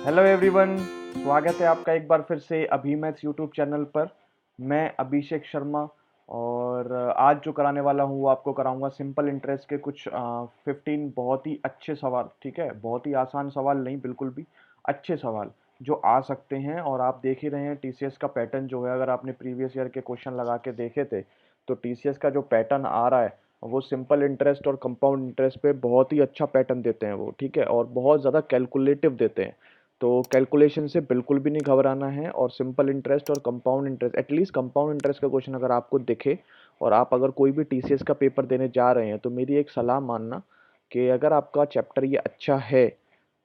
Hello everyone, स्वागत है आपका एक बार फिर से अभी मैथ्स यूट्यूब चैनल पर। मैं अभिषेक शर्मा और आज जो कराने वाला हूँ वो आपको कराऊंगा सिंपल इंटरेस्ट के कुछ 15 बहुत ही अच्छे सवाल। ठीक है, बहुत ही आसान सवाल नहीं, बिल्कुल भी अच्छे सवाल जो आ सकते हैं। और आप देख ही रहे हैं टीसीएस का पैटर्न जो है, अगर आपने प्रीवियस ईयर के क्वेश्चन लगा के देखे थे तो टीसीएस का जो पैटर्न आ रहा है वो सिंपल इंटरेस्ट और कंपाउंड इंटरेस्ट पे बहुत ही अच्छा पैटर्न देते हैं वो। ठीक है, और बहुत ज़्यादा कैलकुलेटिव देते हैं। तो कैलकुलेशन से बिल्कुल भी नहीं घबराना है। और सिंपल इंटरेस्ट और compound interest, at least compound interest का क्वेश्चन अगर आपको दिखे और आप अगर कोई भी टीसीएस का पेपर देने जा रहे हैं तो मेरी एक सलाह मानना कि अगर आपका चैप्टर ये अच्छा है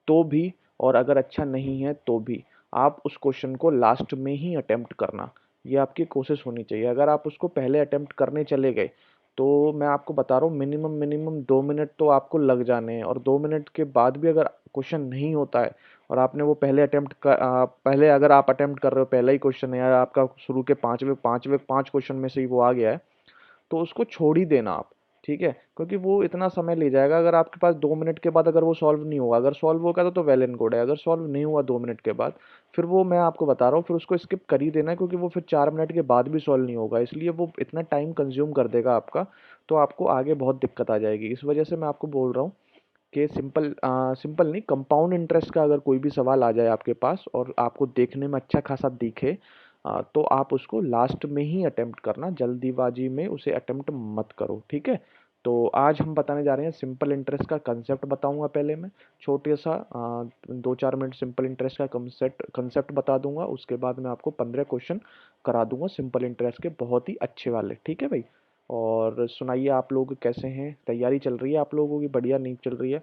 तो भी, और अगर अच्छा नहीं है तो भी, आप उस क्वेश्चन को लास्ट में ही अटेम्प्ट करना, ये आपकी कोशिश होनी चाहिए। अगर आप उसको पहले अटेम्प्ट करने चले गए तो मैं आपको बता रहा हूँ मिनिमम मिनिमम 2 मिनट तो आपको लग जाने हैं। और 2 मिनट के बाद भी अगर क्वेश्चन नहीं होता है और आपने वो पहले अगर आप अटेम्प्ट कर रहे हो, पहला ही क्वेश्चन है या आपका शुरू के पांच क्वेश्चन में से ही वो आ गया है, तो उसको छोड़ ही देना आप। ठीक है, क्योंकि वो इतना समय ले जाएगा। अगर आपके पास 2 मिनट के बाद अगर वो सॉल्व नहीं हुआ, अगर सॉल्व होगा तो वेल एंड गुड है। अगर सॉल्व नहीं हुआ 2 मिनट के बाद, फिर वो मैं आपको बता रहा हूँ फिर उसको स्किप कर ही देना है, क्योंकि वो फिर 4 मिनट के बाद भी सॉल्व नहीं होगा, इसलिए वो इतना टाइम कंज्यूम कर देगा आपका। तो आपको आगे बहुत दिक्कत आ जाएगी। इस वजह से मैं आपको बोल रहा हूँ कि सिंपल नहीं, कंपाउंड इंटरेस्ट का अगर कोई भी सवाल आ जाए आपके पास और आपको देखने में अच्छा खासा दिखे, तो आप उसको लास्ट में ही अटेम्प्ट करना, जल्दीबाजी में उसे अटेम्प्ट मत करो। ठीक है, तो आज हम बताने जा रहे हैं सिंपल इंटरेस्ट का कंसेप्ट बताऊंगा। पहले मैं छोटे सा 2-4 मिनट सिंपल इंटरेस्ट का कंसेप्ट बता दूंगा। उसके बाद मैं आपको 15 क्वेश्चन करा दूंगा सिंपल इंटरेस्ट के, बहुत ही अच्छे वाले। ठीक है भाई, और सुनाइए आप लोग कैसे हैं? तैयारी चल रही है आप लोगों की? बढ़िया नींद चल रही है?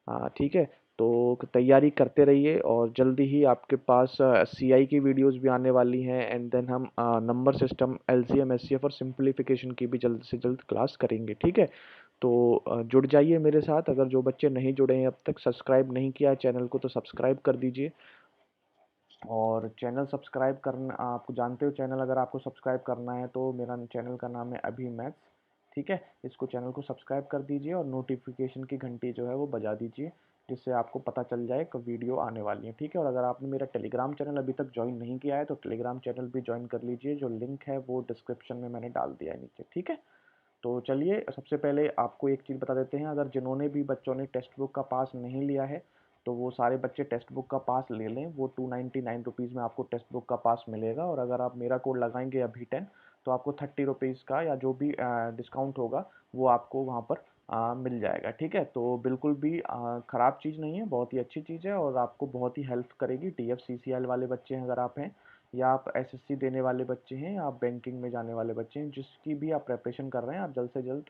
हाँ ठीक है, तो तैयारी करते रहिए और जल्दी ही आपके पास सीआई की वीडियोस भी आने वाली हैं। एंड देन हम नंबर सिस्टम, एलसीएम, एचसीएफ और सिंपलीफिकेशन की भी जल्द से जल्द क्लास करेंगे। ठीक है, तो जुड़ जाइए मेरे साथ। अगर जो बच्चे नहीं जुड़े हैं अब तक, सब्सक्राइब नहीं किया है चैनल को, तो सब्सक्राइब कर दीजिए। और चैनल सब्सक्राइब करना, आप जानते हो चैनल अगर आपको सब्सक्राइब करना है तो मेरा चैनल का नाम है अभी मैथ्स। ठीक है, इसको चैनल को सब्सक्राइब कर दीजिए और नोटिफिकेशन की घंटी जो है वो बजा दीजिए, जिससे आपको पता चल जाए कि वीडियो आने वाली है। ठीक है, और अगर आपने मेरा टेलीग्राम चैनल अभी तक ज्वाइन नहीं किया है तो टेलीग्राम चैनल भी ज्वाइन कर लीजिए, जो लिंक है वो डिस्क्रिप्शन में मैंने डाल दिया है नीचे। ठीक है, तो चलिए सबसे पहले आपको एक चीज़ बता देते हैं। अगर जिन्होंने भी बच्चों ने टेक्स्ट बुक का पास नहीं लिया है तो वो सारे बच्चे टेक्स्ट बुक का पास ले लें। वो 299 रुपीज़ में आपको टेक्स्ट बुक का पास मिलेगा। और अगर आप मेरा कोड लगाएंगे अभी 10, तो आपको 30 रुपीज़ का या जो भी डिस्काउंट होगा वो आपको वहाँ पर मिल जाएगा। ठीक है, तो बिल्कुल भी ख़राब चीज़ नहीं है, बहुत ही अच्छी चीज़ है और आपको बहुत ही हेल्प करेगी। टीएफ सीसीएल वाले बच्चे हैं अगर आप हैं, या आप एसएससी देने वाले बच्चे हैं, या आप बैंकिंग में जाने वाले बच्चे हैं, जिसकी भी आप प्रिपरेशन कर रहे हैं, आप जल्द से जल्द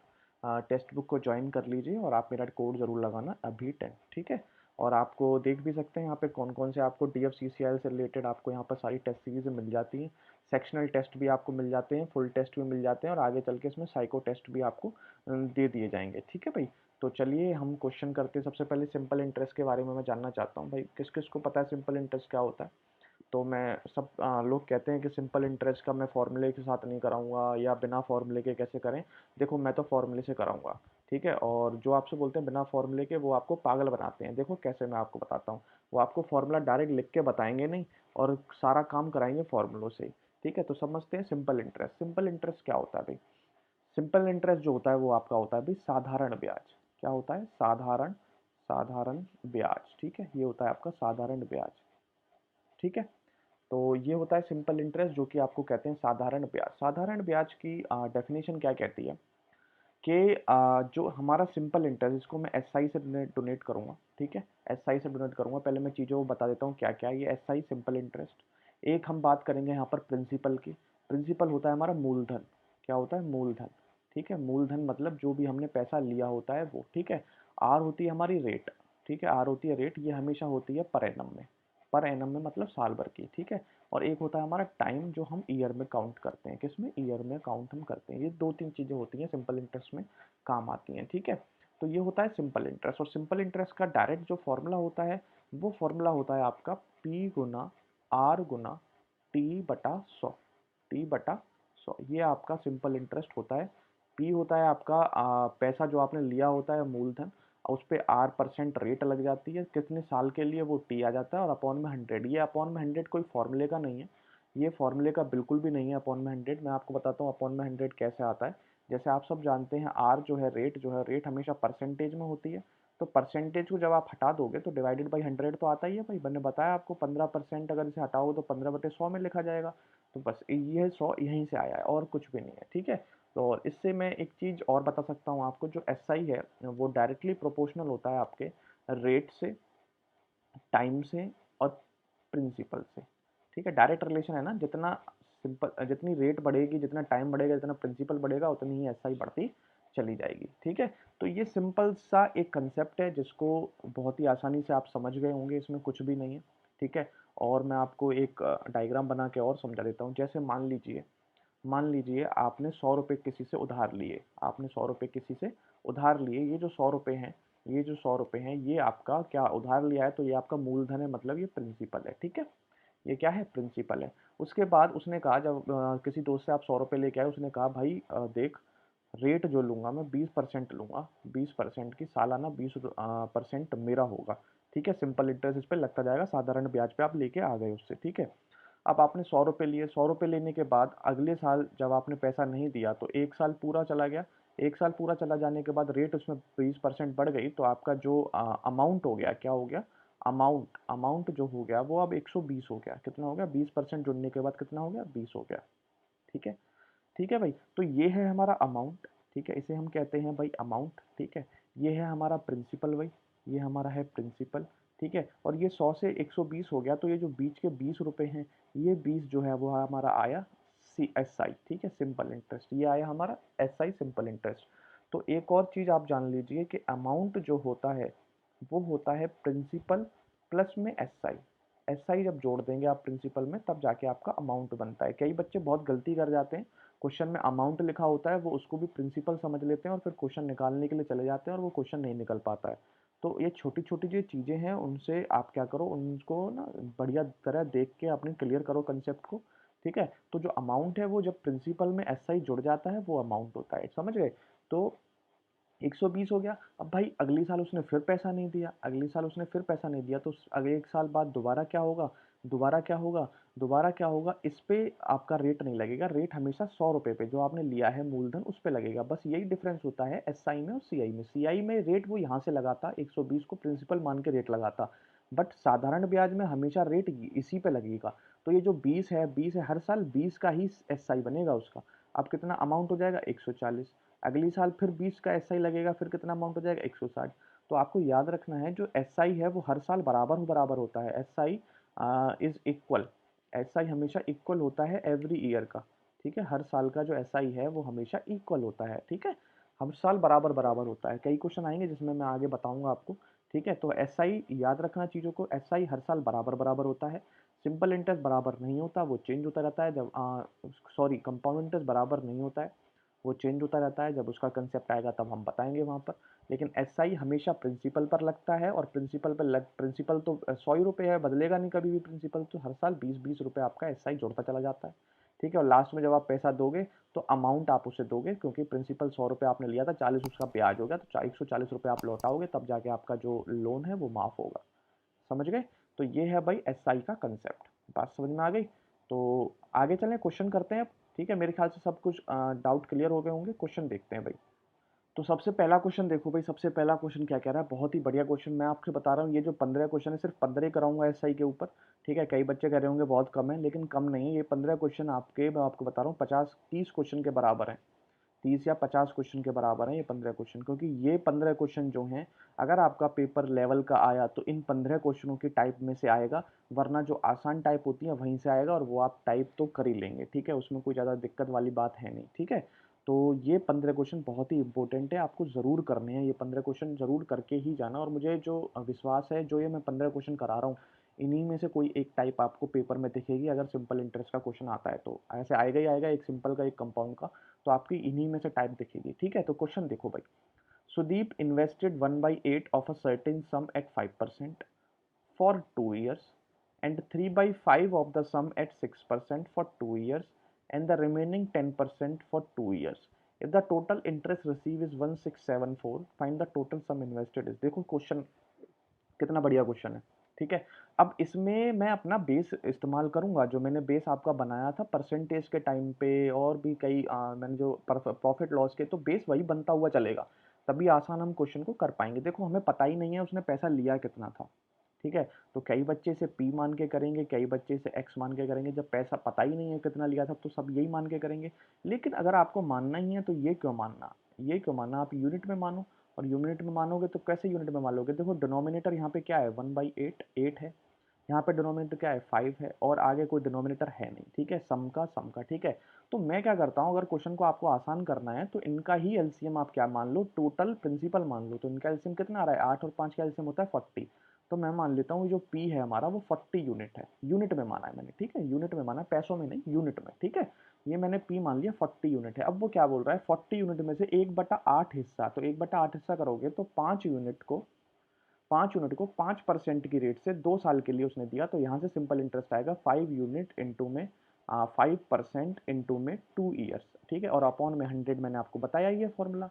टेक्स्ट बुक को ज्वाइन कर लीजिए और आप मेरा कोड ज़रूर लगाना अभी 10। ठीक है, और आपको देख भी सकते हैं यहाँ पे कौन कौन से आपको D F C C L से रिलेटेड आपको यहाँ पर सारी टेस्ट सीरीज मिल जाती हैं। सेक्शनल टेस्ट भी आपको मिल जाते हैं, फुल टेस्ट भी मिल जाते हैं, और आगे चल के इसमें साइको टेस्ट भी आपको दे दिए जाएंगे। ठीक है भाई, तो चलिए हम क्वेश्चन करते हैं। सबसे पहले सिंपल इंटरेस्ट के बारे में मैं जानना चाहता हूँ भाई, किस किस को पता है सिंपल इंटरेस्ट क्या होता है? तो मैं सब लोग कहते हैं कि सिंपल इंटरेस्ट का मैं फॉर्मूले के साथ नहीं कराऊंगा या बिना फॉर्मूले के कैसे करें। देखो मैं तो फॉर्मूले से कराऊंगा। ठीक है, और जो आपसे बोलते हैं बिना फॉर्मूले के वो आपको पागल बनाते हैं। देखो कैसे, मैं आपको बताता हूँ। वो आपको फॉर्मूला डायरेक्ट लिख के बताएंगे नहीं, और सारा काम कराएंगे फॉर्मूलों से। ठीक है, तो समझते हैं सिंपल इंटरेस्ट। सिंपल इंटरेस्ट क्या होता है भाई? सिंपल इंटरेस्ट जो होता है वो आपका होता है भाई साधारण ब्याज। क्या होता है? साधारण, साधारण ब्याज। ठीक है, ये होता है आपका साधारण ब्याज। ठीक है, तो ये होता है सिंपल इंटरेस्ट, जो कि आपको कहते हैं साधारण ब्याज। साधारण ब्याज की डेफिनेशन क्या कहती है कि जो हमारा सिंपल इंटरेस्ट, इसको मैं एसआई से डोनेट करूंगा। ठीक है, एसआई से डोनेट करूंगा। पहले मैं चीज़ों को बता देता हूँ क्या क्या है ये एसआई, सिंपल इंटरेस्ट। एक हम बात करेंगे यहाँ पर प्रिंसिपल की। प्रिंसिपल होता है हमारा मूलधन। क्या होता है? मूलधन। ठीक है, मूलधन मतलब जो भी हमने पैसा लिया होता है वो। ठीक है, आर होती है हमारी रेट। ठीक है, आर होती है रेट, ये हमेशा होती है पर एनम में। पर एनम में मतलब साल भर की। ठीक है, और एक होता है हमारा टाइम, जो हम ईयर में काउंट करते हैं। किसमें? ईयर में काउंट हम करते हैं। ये दो तीन चीज़ें होती हैं सिंपल इंटरेस्ट में, काम आती हैं। ठीक है, तो ये होता है सिंपल इंटरेस्ट। और सिंपल इंटरेस्ट का डायरेक्ट जो फॉर्मूला होता है वो फॉर्मूला होता है आपका पी गुना आर गुना टी बटा 100। टी बटा 100, ये आपका सिंपल इंटरेस्ट होता है। पी होता है आपका पैसा जो आपने लिया होता है, मूलधन। उस पे R% रेट लग जाती है, कितने साल के लिए वो T आ जाता है, और अपॉन में 100। ये अपॉन में 100 कोई फॉर्मूले का नहीं है, ये फॉर्मूले का बिल्कुल भी नहीं है अपॉन में 100। मैं आपको बताता हूँ अपॉन में 100 कैसे आता है। जैसे आप सब जानते हैं R जो है रेट हमेशा परसेंटेज में होती है। तो परसेंटेज को जब आप हटा दोगे तो डिवाइडेड बाई 100 तो आता ही है भाई। मैंने बताया आपको 15% अगर इसे हटाओगे तो 15/100 में लिखा जाएगा। तो बस ये 100 यहीं से आया है और कुछ भी नहीं है, ठीक है। तो इससे मैं एक चीज़ और बता सकता हूँ आपको, जो SI है वो डायरेक्टली प्रोपोर्शनल होता है आपके रेट से, टाइम से और प्रिंसिपल से, ठीक है। डायरेक्ट रिलेशन है ना, जितना सिंपल, जितनी रेट बढ़ेगी, जितना टाइम बढ़ेगा, जितना प्रिंसिपल बढ़ेगा, उतनी ही SI बढ़ती चली जाएगी, ठीक है। तो ये सिंपल सा एक कंसेप्ट है जिसको बहुत ही आसानी से आप समझ गए होंगे, इसमें कुछ भी नहीं है, ठीक है। और मैं आपको एक डायग्राम बना के और समझा देता हूँ। जैसे मान लीजिए आपने 100 रुपये किसी से उधार लिए, आपने 100 रुपये किसी से उधार लिए। ये जो 100 रुपये हैं, ये जो 100 रुपये हैं, ये आपका क्या उधार लिया है, तो ये आपका मूलधन है, मतलब ये प्रिंसिपल है, ठीक है। ये क्या है, प्रिंसिपल है। उसके बाद उसने कहा, जब किसी दोस्त से आप 100 रुपये लेके आए, उसने कहा भाई देख, रेट जो लूंगा मैं 20% लूंगा, 20% की सालाना 20% मेरा होगा, ठीक है। सिंपल इंटरेस्ट इस पर लगता जाएगा, साधारण ब्याज पे आप लेके आ गए उससे, ठीक है। अब आपने 100 रुपये लिए, 100 रुपये लेने के बाद अगले साल जब आपने पैसा नहीं दिया तो 1 साल पूरा चला गया। 1 साल पूरा चला जाने के बाद रेट उसमें 20% बढ़ गई, तो आपका जो अमाउंट हो गया, क्या हो गया, अमाउंट अमाउंट जो हो गया वो अब 120 हो गया। कितना हो गया, 20% जुड़ने के बाद कितना हो गया, 20 हो गया, ठीक है। ठीक है भाई, तो ये है हमारा अमाउंट, ठीक है, इसे हम कहते हैं भाई अमाउंट, ठीक है। ये है हमारा प्रिंसिपल भाई, ये हमारा है प्रिंसिपल, ठीक है। और ये 100 से 120 हो गया, तो ये जो बीच के 20 रुपए हैं, ये 20 जो है वो हमारा आया SI, ठीक है, सिंपल इंटरेस्ट। ये आया हमारा SI सिंपल इंटरेस्ट। तो एक और चीज आप जान लीजिए कि अमाउंट जो होता है वो होता है प्रिंसिपल प्लस में SI। SI जब जोड़ देंगे आप प्रिंसिपल में, तब जाके आपका अमाउंट बनता है। कई बच्चे बहुत गलती कर जाते हैं, क्वेश्चन में अमाउंट लिखा होता है, वो उसको भी प्रिंसिपल समझ लेते हैं और फिर क्वेश्चन निकालने के लिए चले जाते हैं और वो क्वेश्चन नहीं निकल पाता है। तो ये छोटी छोटी जो चीज़ें हैं, उनसे आप क्या करो, उनको ना बढ़िया तरह देख के अपने क्लियर करो कंसेप्ट को, ठीक है। तो जो अमाउंट है वो जब प्रिंसिपल में SI जुड़ जाता है वो अमाउंट होता है, समझ गए। तो 120 हो गया। अब भाई अगली साल उसने फिर पैसा नहीं दिया, अगली साल उसने फिर पैसा नहीं दिया, तो अगले 1 साल बाद दोबारा क्या होगा, दोबारा क्या होगा, दोबारा क्या होगा, इस पे आपका रेट नहीं लगेगा। रेट हमेशा 100 रुपये पे जो आपने लिया है मूलधन उस पे लगेगा। बस यही डिफरेंस होता है SI में और CI में। CI में रेट वो यहाँ से लगाता, 120 को प्रिंसिपल मान के रेट लगाता, बट साधारण ब्याज में हमेशा रेट इसी पे लगेगा। तो ये जो 20 है हर साल 20 का ही SI बनेगा उसका। अब कितना अमाउंट हो जाएगा, 140। अगली साल फिर 20 का SI लगेगा, फिर कितना अमाउंट हो जाएगा, 160। तो आपको याद रखना है, जो SI है वो हर साल बराबर बराबर होता है। SI इज इक्वल, SI हमेशा इक्वल होता है एवरी ईयर का, ठीक है। हर साल का जो SI है वो हमेशा इक्वल होता है, ठीक है। हर साल बराबर बराबर होता है। कई क्वेश्चन आएंगे जिसमें मैं आगे बताऊंगा आपको, ठीक है। तो SI याद रखना चीज़ों को, SI हर साल बराबर बराबर होता है। सिंपल इंटरेस्ट बराबर नहीं होता, वो चेंज होता रहता है। जब सॉरी, कंपाउंड इंटरेस्ट बराबर नहीं होता है, वो चेंज होता रहता है। जब उसका कंसेप्ट आएगा तब हम बताएंगे वहाँ पर। लेकिन SI हमेशा प्रिंसिपल पर लगता है, और प्रिंसिपल तो 100 रुपये है, बदलेगा नहीं कभी भी प्रिंसिपल। तो हर साल 20-20 रुपये आपका SI जोड़ता चला जाता है, ठीक है। और लास्ट में जब आप पैसा दोगे तो अमाउंट आप उसे दोगे, क्योंकि प्रिंसिपल 100 रुपये आपने लिया था, 40 उसका ब्याज हो गया, तो 140 रुपये आप लौटाओगे, तब जाके आपका जो लोन है वो माफ़ होगा, समझ गए। तो ये है भाई SI का कंसेप्ट। बात समझ में आ गई। तो आगे चलें, क्वेश्चन करते हैं, ठीक है। मेरे ख्याल से सब कुछ डाउट क्लियर हो गए होंगे। क्वेश्चन देखते हैं भाई। तो सबसे पहला क्वेश्चन देखो भाई, सबसे पहला क्वेश्चन क्या कह रहा है, बहुत ही बढ़िया क्वेश्चन। मैं आपसे बता रहा हूँ, ये जो 15 क्वेश्चन है, सिर्फ 15 कराऊंगा SI के ऊपर, ठीक है। कई बच्चे कह रहे होंगे बहुत कम है, लेकिन कम नहीं है। ये 15 क्वेश्चन आपके, मैं आपको बता रहा हूँ, 50-30 क्वेश्चन के बराबर है। 30 या 50 क्वेश्चन के बराबर है ये 15 क्वेश्चन, क्योंकि ये 15 क्वेश्चन जो हैं, अगर आपका पेपर लेवल का आया तो इन 15 क्वेश्चनों की टाइप में से आएगा, वरना जो आसान टाइप होती है वहीं से आएगा, और वो आप टाइप तो कर ही लेंगे, ठीक है। उसमें कोई ज़्यादा दिक्कत वाली बात है नहीं, ठीक है। तो ये 15 क्वेश्चन बहुत ही इंपॉर्टेंट है, आपको ज़रूर करने हैं। ये 15 क्वेश्चन ज़रूर करके ही जाना, और मुझे जो विश्वास है, जो ये मैं 15 क्वेश्चन करा रहा हूँ, इन्हीं में से कोई एक टाइप आपको पेपर में दिखेगी, अगर सिंपल इंटरेस्ट का क्वेश्चन आता है तो। ऐसे आएगा ही आएगा, एक सिंपल का एक कंपाउंड का, तो आपकी इन्हीं में से टाइप दिखेगी, ठीक है। तो क्वेश्चन देखो भाई, Sudeep invested 1/8 of a certain sum at 5% for 2 years and 3/5 of the sum at 6% for 2 years and the remaining 10% for 2 years. If the total interest receive is 1674, find the total sum invested is. देखो question कितना बढ़िया question है, ठीक है। अब इसमें मैं अपना बेस इस्तेमाल करूंगा, जो मैंने बेस आपका बनाया था परसेंटेज के टाइम पे, और भी कई मैंने जो प्रॉफिट लॉस के, तो बेस वही बनता हुआ चलेगा, तभी आसान हम क्वेश्चन को कर पाएंगे। देखो हमें पता ही नहीं है उसने पैसा लिया कितना था, ठीक है। तो कई बच्चे इसे पी मान के करेंगे, कई बच्चे इसे एक्स मान के करेंगे। जब पैसा पता ही नहीं है कितना लिया था तो सब यही मान के करेंगे। लेकिन अगर आपको मानना ही है तो ये क्यों मानना, ये क्यों मानना, आप यूनिट में मानो। और यूनिट में मानोगे तो कैसे यूनिट में मान लोगे, देखो डिनोमिनेटर यहाँ पे क्या है, 1/8 8 है, यहाँ पे डिनोमिनेटर क्या है 5 है, और आगे कोई डिनोमिनेटर है नहीं, ठीक है, सम का, ठीक है। तो मैं क्या करता हूँ, अगर क्वेश्चन को आपको आसान करना है तो इनका ही एलसीएम आप क्या मान लो, टोटल प्रिंसिपल मान लो। तो इनका एलसीएम कितना आ रहा है, 8 और 5 का एलसीएम होता है 40। तो मैं मान लेता हूँ जो पी है हमारा वो 40 यूनिट है, यूनिट में माना है मैंने, ठीक है, यूनिट में माना है, पैसों में नहीं, यूनिट में, ठीक है। ये मैंने पी मान लिया 40 यूनिट है। अब वो क्या बोल रहा है, 40 यूनिट में से 1/8 हिस्सा, तो 1/8 हिस्सा करोगे तो 5 यूनिट को 5% की रेट से 2 साल के लिए उसने दिया। तो यहाँ से सिंपल इंटरेस्ट आएगा 5 यूनिट इंटू में 5% इंटू में 2 ईयर्स, ठीक है। और अपॉन में 100 मैंने आपको बताया ये फॉर्मूला,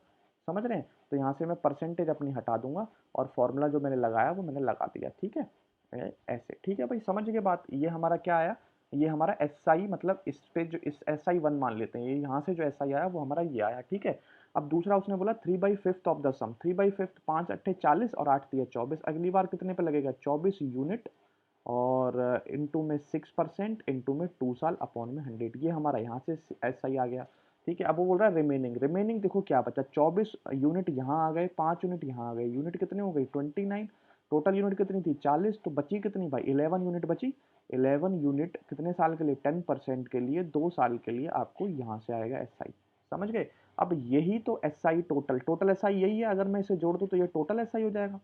समझ रहे हैं। तो यहाँ से मैं परसेंटेज अपनी हटा दूंगा और फॉर्मूला जो मैंने लगाया वो मैंने लगा दिया, ठीक है। ऐसे, ठीक है भाई, समझ गए बात। ये हमारा क्या आया, ये हमारा एस आई, मतलब इस पे जो इस SI1 मान लेते हैं, ये यहाँ से जो SI आया वो हमारा ये आया, ठीक है। अब दूसरा उसने बोला 3/5 ऑफ द सम, 3/5, 5 × 8 = 40 और 8 × 3 = 24। अगली बार कितने पे लगेगा, 24 यूनिट, और इंटू में 6% इंटू में 2 साल अपॉन में 100। ये हमारा यहाँ से SI आ गया, ठीक है। अब वो बोल रहा है रिमेनिंग, रिमेनिंग देखो क्या बचा, 24 यूनिट यहाँ आ गए, 5 यूनिट यहाँ आ गए, यूनिट कितने हो गई 29, टोटल यूनिट कितनी थी 40, तो बची कितनी भाई 11 यूनिट बची। 11 यूनिट कितने साल के लिए, 10% के लिए, 2 साल के लिए आपको यहाँ से आएगा SI, समझ गए। अब यही तो SI टोटल, टोटल SI यही है, अगर मैं इसे जोड़ दूं तो ये टोटल SI हो जाएगा।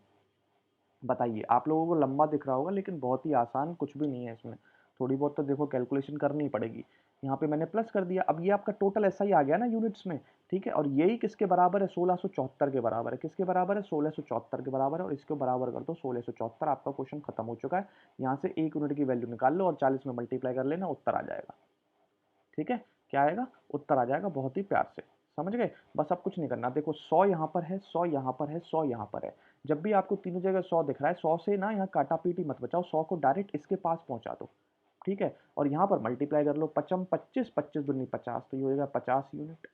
बताइए, आप लोगों को लंबा दिख रहा होगा लेकिन बहुत ही आसान, कुछ भी नहीं है इसमें, थोड़ी बहुत तो देखो कैलकुलेशन करनी ही पड़ेगी। यहाँ पे मैंने प्लस कर दिया, अब ये आपका टोटल SI आ गया ना यूनिट्स में, ठीक है। और यही किसके बराबर है, 1674 के बराबर है। किसके बराबर है, 1674 के बराबर है। और इसको बराबर कर दो 1674, आपका क्वेश्चन खत्म हो चुका है। यहाँ से 1 यूनिट की वैल्यू निकाल लो और 40 में मल्टीप्लाई कर लेना, उत्तर आ जाएगा, ठीक है। क्या आएगा, उत्तर आ जाएगा, बहुत ही प्यार से, समझ गए। बस अब कुछ नहीं करना, देखो 100 यहाँ पर है, 100 यहाँ पर है, 100 यहाँ पर है। जब भी आपको तीनों जगह 100 दिख रहा है, 100 से ना यहाँ काटा पीटी मत बचाओ, 100 को डायरेक्ट इसके पास पहुंचा दो, ठीक है। और यहाँ पर मल्टीप्लाई कर लो, पचम 25, 25 दूनी 50, तो ये हो जाएगा 50 यूनिट।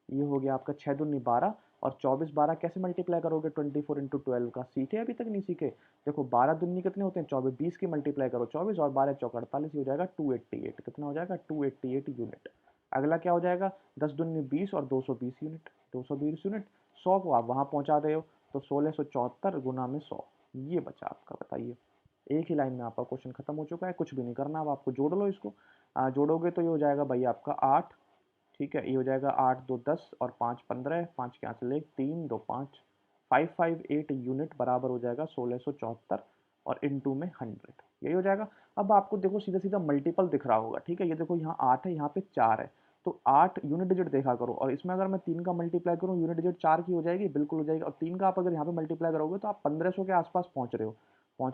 ये हो गया आपका 6 दूनी 12, और 24 12 कैसे मल्टीप्लाई करोगे, 24 × 12 का, सीखे अभी तक नहीं सीखे। देखो 12 दूनी कितने होते हैं 24, 20 की मल्टीप्लाई करो 24, और 12 चौक 48, हो जाएगा 288। कितना हो जाएगा 288 यूनिट। अगला क्या हो जाएगा, 10 दूनी 20 और 220 यूनिट, 220 यूनिट। 100 को आप वहां पहुंचा रहे हो, तो 1674 गुना में 100, ये बचा आपका, बताइए। एक ही लाइन में आपका क्वेश्चन खत्म हो चुका है, कुछ भी नहीं करना। अब आपको जोड़ लो इसको, जोड़ोगे तो ये हो जाएगा भाई आपका 8, ठीक है। ये हो जाएगा 8 2 10 और 5 15, 5 के यहाँ से ले 3 2 5, 558 यूनिट बराबर हो जाएगा 1674, और इनटू में 100, यही हो जाएगा। अब आपको देखो सीधा सीधा मल्टीपल दिख रहा होगा, ठीक है। ये देखो यहाँ 8 है, यहाँ पे 4 है, तो 8 यूनिट डिजिट देखा करो, और इसमें अगर मैं 3 का मल्टीप्लाई करूँ, यूनिट डिजिट 4 की हो जाएगी, बिल्कुल हो जाएगी। और 3 का आप अगर यहाँ पे मल्टीप्लाई करोगे तो आप 1500 के आसपास पहुंच रहे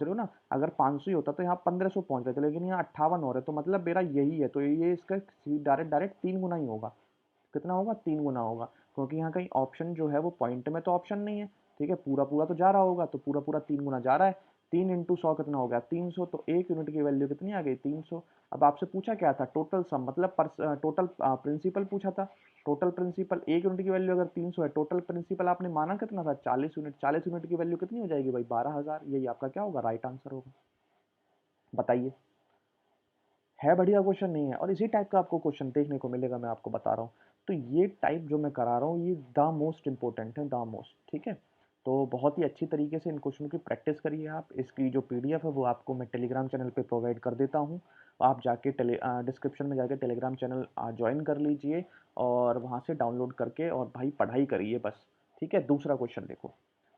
हो ना। अगर 500 ही होता तो यहाँ 1500 पहुंच रहे थे, लेकिन यहाँ 58 हो रहे, तो मतलब मेरा यही है, तो ये इसका डायरेक्ट डायरेक्ट 3 गुना ही होगा। कितना होगा, 3 गुना होगा, क्योंकि यहाँ कहीं ऑप्शन जो है वो पॉइंट में तो ऑप्शन नहीं है, ठीक है। पूरा पूरा तो जा रहा होगा, तो पूरा पूरा 3 गुना जा रहा है। 3 × 100 कितना हो गया 300, तो 1 यूनिट की वैल्यू कितनी आ गई 300। अब आपसे पूछा क्या था, टोटल सम, मतलब टोटल प्रिंसिपल पूछा था। टोटल प्रिंसिपल 1 यूनिट की वैल्यू अगर 300 है, टोटल प्रिंसिपल आपने माना कितना था 40 यूनिट, 40 यूनिट की वैल्यू कितनी हो जाएगी भाई 12,000। यही आपका क्या होगा, राइट आंसर होगा। बताइए, है बढ़िया क्वेश्चन नहीं है। और इसी टाइप का आपको क्वेश्चन देखने को मिलेगा, मैं आपको बता रहा हूँ। तो ये टाइप जो मैं करा रहा हूँ ये द मोस्ट इंपॉर्टेंट है, द मोस्ट, ठीक है। तो बहुत ही अच्छी तरीके से इन क्वेश्चन की प्रैक्टिस करिए आप। इसकी जो PDF है वो आपको मैं टेलीग्राम चैनल पे प्रोवाइड कर देता हूँ। आप जाके डिस्क्रिप्शन में जाके टेलीग्राम चैनल ज्वाइन कर लीजिए, और वहाँ से डाउनलोड करके और भाई पढ़ाई करिए बस, ठीक है। दूसरा क्वेश्चन देखो,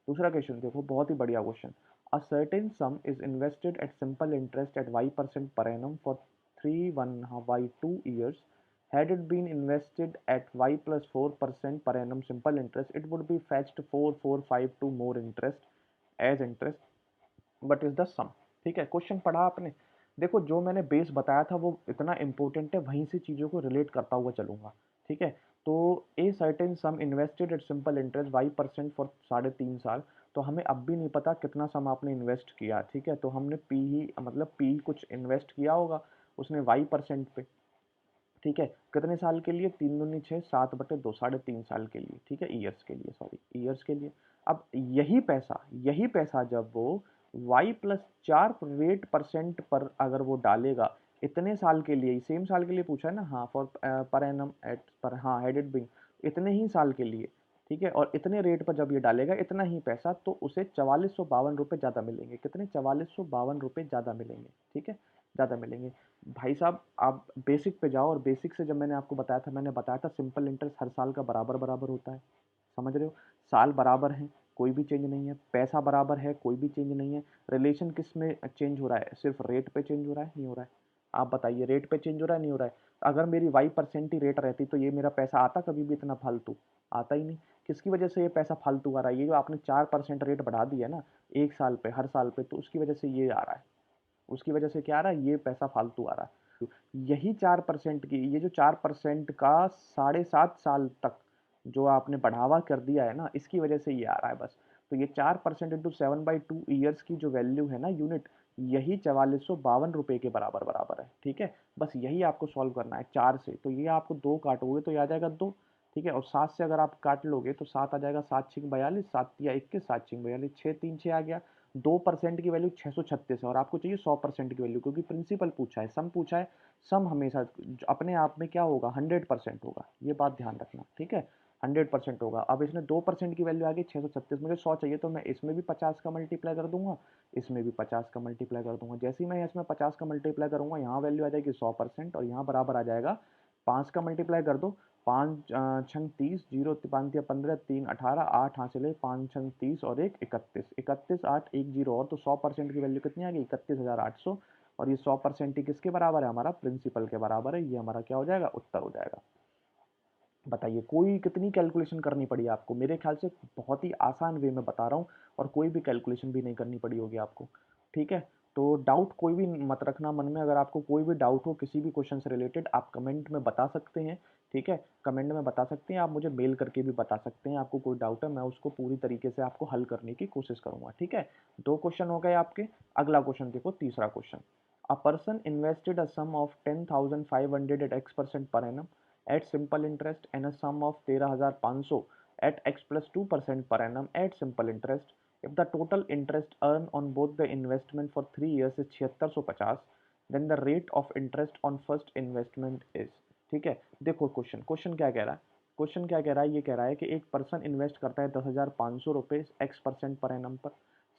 दूसरा क्वेश्चन देखो, बहुत ही बढ़िया question. A certain sum is invested at simple interest at y% per annum for 2 years. Had it been invested at y plus 4% per annum simple interest, it would be fetched 4452 more interest as interest. But is the sum, ठीक है। Question पढ़ा आपने, देखो जो मैंने base बताया था वो इतना इंपॉर्टेंट है, वहीं से चीज़ों को रिलेट करता हुआ चलूंगा, ठीक है। तो a certain some invested at simple interest 5% for 3.5 साल। तो हमें अब भी नहीं पता कितना सम आपने इन्वेस्ट किया, ठीक है। तो हमने पी ही मतलब पी कुछ इन्वेस्ट किया होगा उसने 5% पे, ठीक है। कितने साल के लिए? 3 दूनी 6, 7/2, 3.5 साल के लिए, ठीक है। ईयर्स के लिए, सॉरी ईयर्स के लिए। अब यही पैसा जब वो y+4 रेट % पर अगर वो डालेगा इतने साल के लिए, सेम साल के लिए पूछा है ना, हाँ, फॉर पर एनम एट पर, हाँ, हेडेड बिंग, इतने ही साल के लिए, ठीक है। और इतने रेट पर जब ये डालेगा इतना ही पैसा, तो उसे 4452 रुपये ज़्यादा मिलेंगे। कितने? 4452 रुपये ज़्यादा मिलेंगे, ठीक है, ज़्यादा मिलेंगे। भाई साहब आप बेसिक पे जाओ, और बेसिक से जब मैंने आपको बताया था, मैंने बताया था सिंपल इंटरेस्ट हर साल का बराबर बराबर होता है, समझ रहे हो। साल बराबर हैं, कोई भी चेंज नहीं है, पैसा बराबर है, कोई भी चेंज नहीं है। रिलेशन किस में चेंज हो रहा है? सिर्फ रेट पे चेंज हो रहा है, नहीं हो रहा है? आप बताइए, रेट पे चेंज हो रहा है, नहीं हो रहा है? अगर मेरी 5% ही रेट रहती तो ये मेरा पैसा आता कभी भी इतना फालतू? आता ही नहीं। किसकी वजह से ये पैसा फालतू आ रहा है? ये जो आपने 4% रेट बढ़ा दिया ना एक साल पे, हर साल पे, तो उसकी वजह से ये आ रहा है। उसकी वजह से क्या आ रहा है? ये पैसा फालतू आ रहा है। यही 4% की, ये जो 4% का 7.5 साल तक जो आपने बढ़ावा कर दिया है ना, इसकी वजह से ये आ रहा है बस। तो ये 4% इंटू 7/2 ईयर्स की जो वैल्यू है ना, यूनिट, यही 4452 रुपये के बराबर बराबर है, ठीक है। बस यही आपको सॉल्व करना है 4 से। तो ये आपको 2 काटोगे तो ये आ जाएगा 2, ठीक है। और 7 से अगर आप काट लोगे तो 7 आ जाएगा, 7×6 = 42, 7×3 = 21, 7×6 = 42, 6×3 = 6 आ गया। 2% की वैल्यू 636 है, और आपको चाहिए 100% की वैल्यू, क्योंकि प्रिंसिपल पूछा है, सम पूछा है। सम हमेशा अपने आप में क्या होगा? 100% होगा, ये बात ध्यान रखना, ठीक है। 100% होगा। अब इसमें 2% की वैल्यू आ गई 636, मुझे 100 चाहिए, तो मैं इसमें भी 50 का मल्टीप्लाई कर दूंगा, इसमें भी 50 का मल्टीप्लाई कर दूंगा। जैसे ही मैं इसमें 50 का मल्टीप्लाई करूंगा, यहाँ वैल्यू आ जाएगी 100%, और यहाँ बराबर आ जाएगा 5 का मल्टीप्लाई कर दो, 5×6 = 30, 0×5 = 15, 3 = 18, 8 हासिल है, 5×6 = 30 और 1 = 31, 31 8 1 0, और तो 100% की वैल्यू कितनी आ गई? 31,800। और ये 100% ही किसके बराबर है? हमारा प्रिंसिपल के बराबर है। ये हमारा क्या हो जाएगा? उत्तर हो जाएगा। बताइए, कोई कितनी कैलकुलेशन करनी पड़ी आपको? मेरे ख्याल से बहुत ही आसान वे में बता रहा हूँ, और कोई भी कैलकुलेशन भी नहीं करनी पड़ी होगी आपको, ठीक है। तो डाउट कोई भी मत रखना मन में। अगर आपको कोई भी डाउट हो किसी भी क्वेश्चन से रिलेटेड, आप कमेंट में बता सकते हैं, ठीक है। कमेंट में बता सकते हैं, आप मुझे मेल करके भी बता सकते हैं। आपको कोई डाउट है, मैं उसको पूरी तरीके से आपको हल करने की कोशिश करूंगा, ठीक है। 2 क्वेश्चन हो गए आपके। अगला क्वेश्चन देखो, तीसरा question. A person invested a sum of 10,500 at x% per annum at simple interest and a sum of 13,500 at x plus 2% per annum at simple interest. If the total interest earned on both the investment for 3 years is 7650, then the rate of interest on first investment is, ठीक है। देखो question question क्या कह रहा है? Question क्या कह रहा है? ये कह रहा है कि एक पर्सन इन्वेस्ट करता है 10,500 रुपये x% पर एनम पर,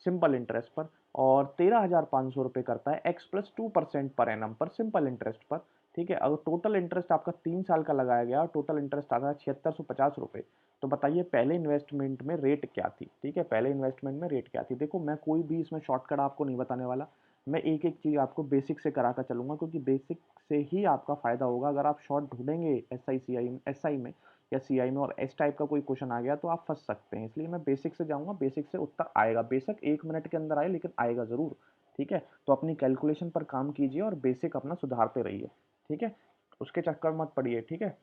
सिंपल इंटरेस्ट पर, और 13,500 रुपये करता है x+2% पर एनम पर, सिंपल इंटरेस्ट पर, ठीक है। अगर टोटल इंटरेस्ट आपका 3 साल का लगाया गया और टोटल इंटरेस्ट आता है 7650 रुपये, तो बताइए पहले इन्वेस्टमेंट में रेट क्या थी, ठीक है। पहले इन्वेस्टमेंट में रेट क्या थी? देखो, मैं कोई भी इसमें शॉर्टकट आपको नहीं बताने वाला, मैं एक एक चीज़ आपको बेसिक से कराता चलूंगा, क्योंकि बेसिक से ही आपका फायदा होगा। अगर आप शॉर्ट ढूंढेंगे एस आई में या सी आई में, और इस टाइप का कोई क्वेश्चन आ गया, तो आप फंस सकते हैं। इसलिए मैं बेसिक से जाऊंगा, बेसिक से उत्तर आएगा, बेशक 1 मिनट के अंदर आए, लेकिन आएगा जरूर, ठीक है। तो अपनी कैलकुलेशन पर काम कीजिए और बेसिक अपना सुधारते रहिए, ठीक है। उसके चक्कर मत पड़िए, ठीक है।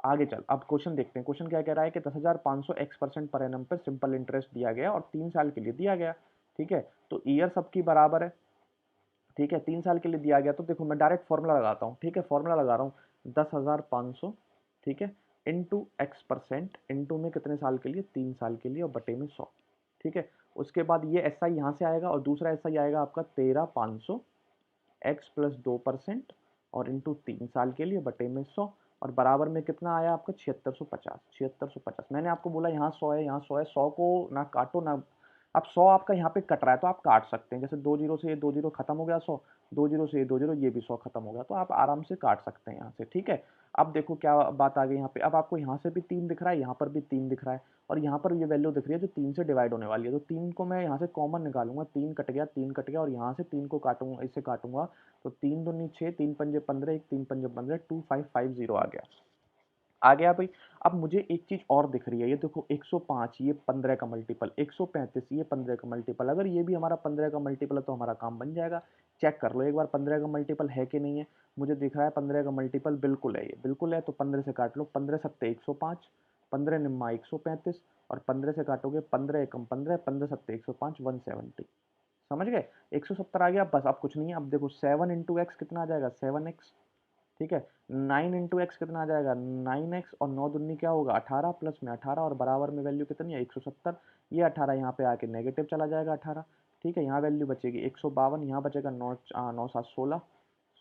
आगे चल, अब क्वेश्चन देखते हैं। क्वेश्चन क्या कह रहा है कि 10,500 x% पर एनम पर सिंपल इंटरेस्ट दिया गया और 3 साल के लिए दिया गया, ठीक है। तो ईयर सबकी बराबर है, ठीक है। 3 साल के लिए दिया गया, तो देखो मैं डायरेक्ट फॉर्मूला लगाता हूँ, ठीक है। फॉर्मूला लगा रहा हूँ 10,500, ठीक है, इंटू x% इंटू में कितने साल के लिए? 3 साल के लिए, और बटे में 100, ठीक है। उसके बाद ये एस आई यहाँ से आएगा, और दूसरा एस आई आएगा आपका 13,500 x+2% और इंटू 3 साल के लिए, बटे में 100, और बराबर में कितना आया आपका? 7650, 7650। मैंने आपको बोला यहाँ 100 है, यहाँ 100 है, 100 को ना काटो ना। अब 100 आपका यहाँ पे कट रहा है, तो आप काट सकते हैं। जैसे 2 जीरो से ये 2 जीरो खत्म हो गया, 100, 2 जीरो से ये 2 जीरो, ये भी 100 खत्म हो गया, तो आप आराम से काट सकते हैं यहाँ से, ठीक है। अब देखो क्या बात आ गई यहाँ पे। अब आपको यहाँ से भी 3 दिख रहा है, यहाँ पर भी 3 दिख रहा है, और यहाँ पर ये वैल्यू दिख रही है जो 3 से डिवाइड होने वाली है। तो 3 को मैं यहाँ से कॉमन निकालूंगा, 3 कट गया, 3 कट गया, और यहाँ से 3 को काटूंगा, इससे काटूंगा, तो 3 दूनी 6, 3 पंजे 15, 1 3 पंजे 15, 2550 आ गया। आ गया भाई। अब मुझे एक चीज और दिख रही है, ये देखो 105, ये 15 का मल्टीपल, 135 ये 15 का मल्टीपल। अगर ये भी हमारा 15 का मल्टीपल है, तो हमारा काम बन जाएगा। चेक कर लो एक बार 15 का मल्टीपल है कि नहीं है। मुझे दिख रहा है 15 का मल्टीपल बिल्कुल है, ये बिल्कुल है, तो 15 से काट लो, 15 सत्ते 105, 15 निम्मा 135, और 15 से काटोगे 15 एकम 15, 15 सत्ते 105, 170। समझ गए? 170 आ गया, बस अब कुछ नहीं है। अब देखो 7 इंटू एक्स कितना आ जाएगा, 7x, ठीक है। 9 इंटू एक्स कितना आ जाएगा, 9x, और 9 दूनी क्या होगा 18, प्लस में 18, और बराबर में वैल्यू कितनी है 170। ये 18 यहाँ पे आके नेगेटिव चला जाएगा 18, ठीक है। यहाँ वैल्यू बचेगी 152, यहाँ बचेगा 9 9 7 16,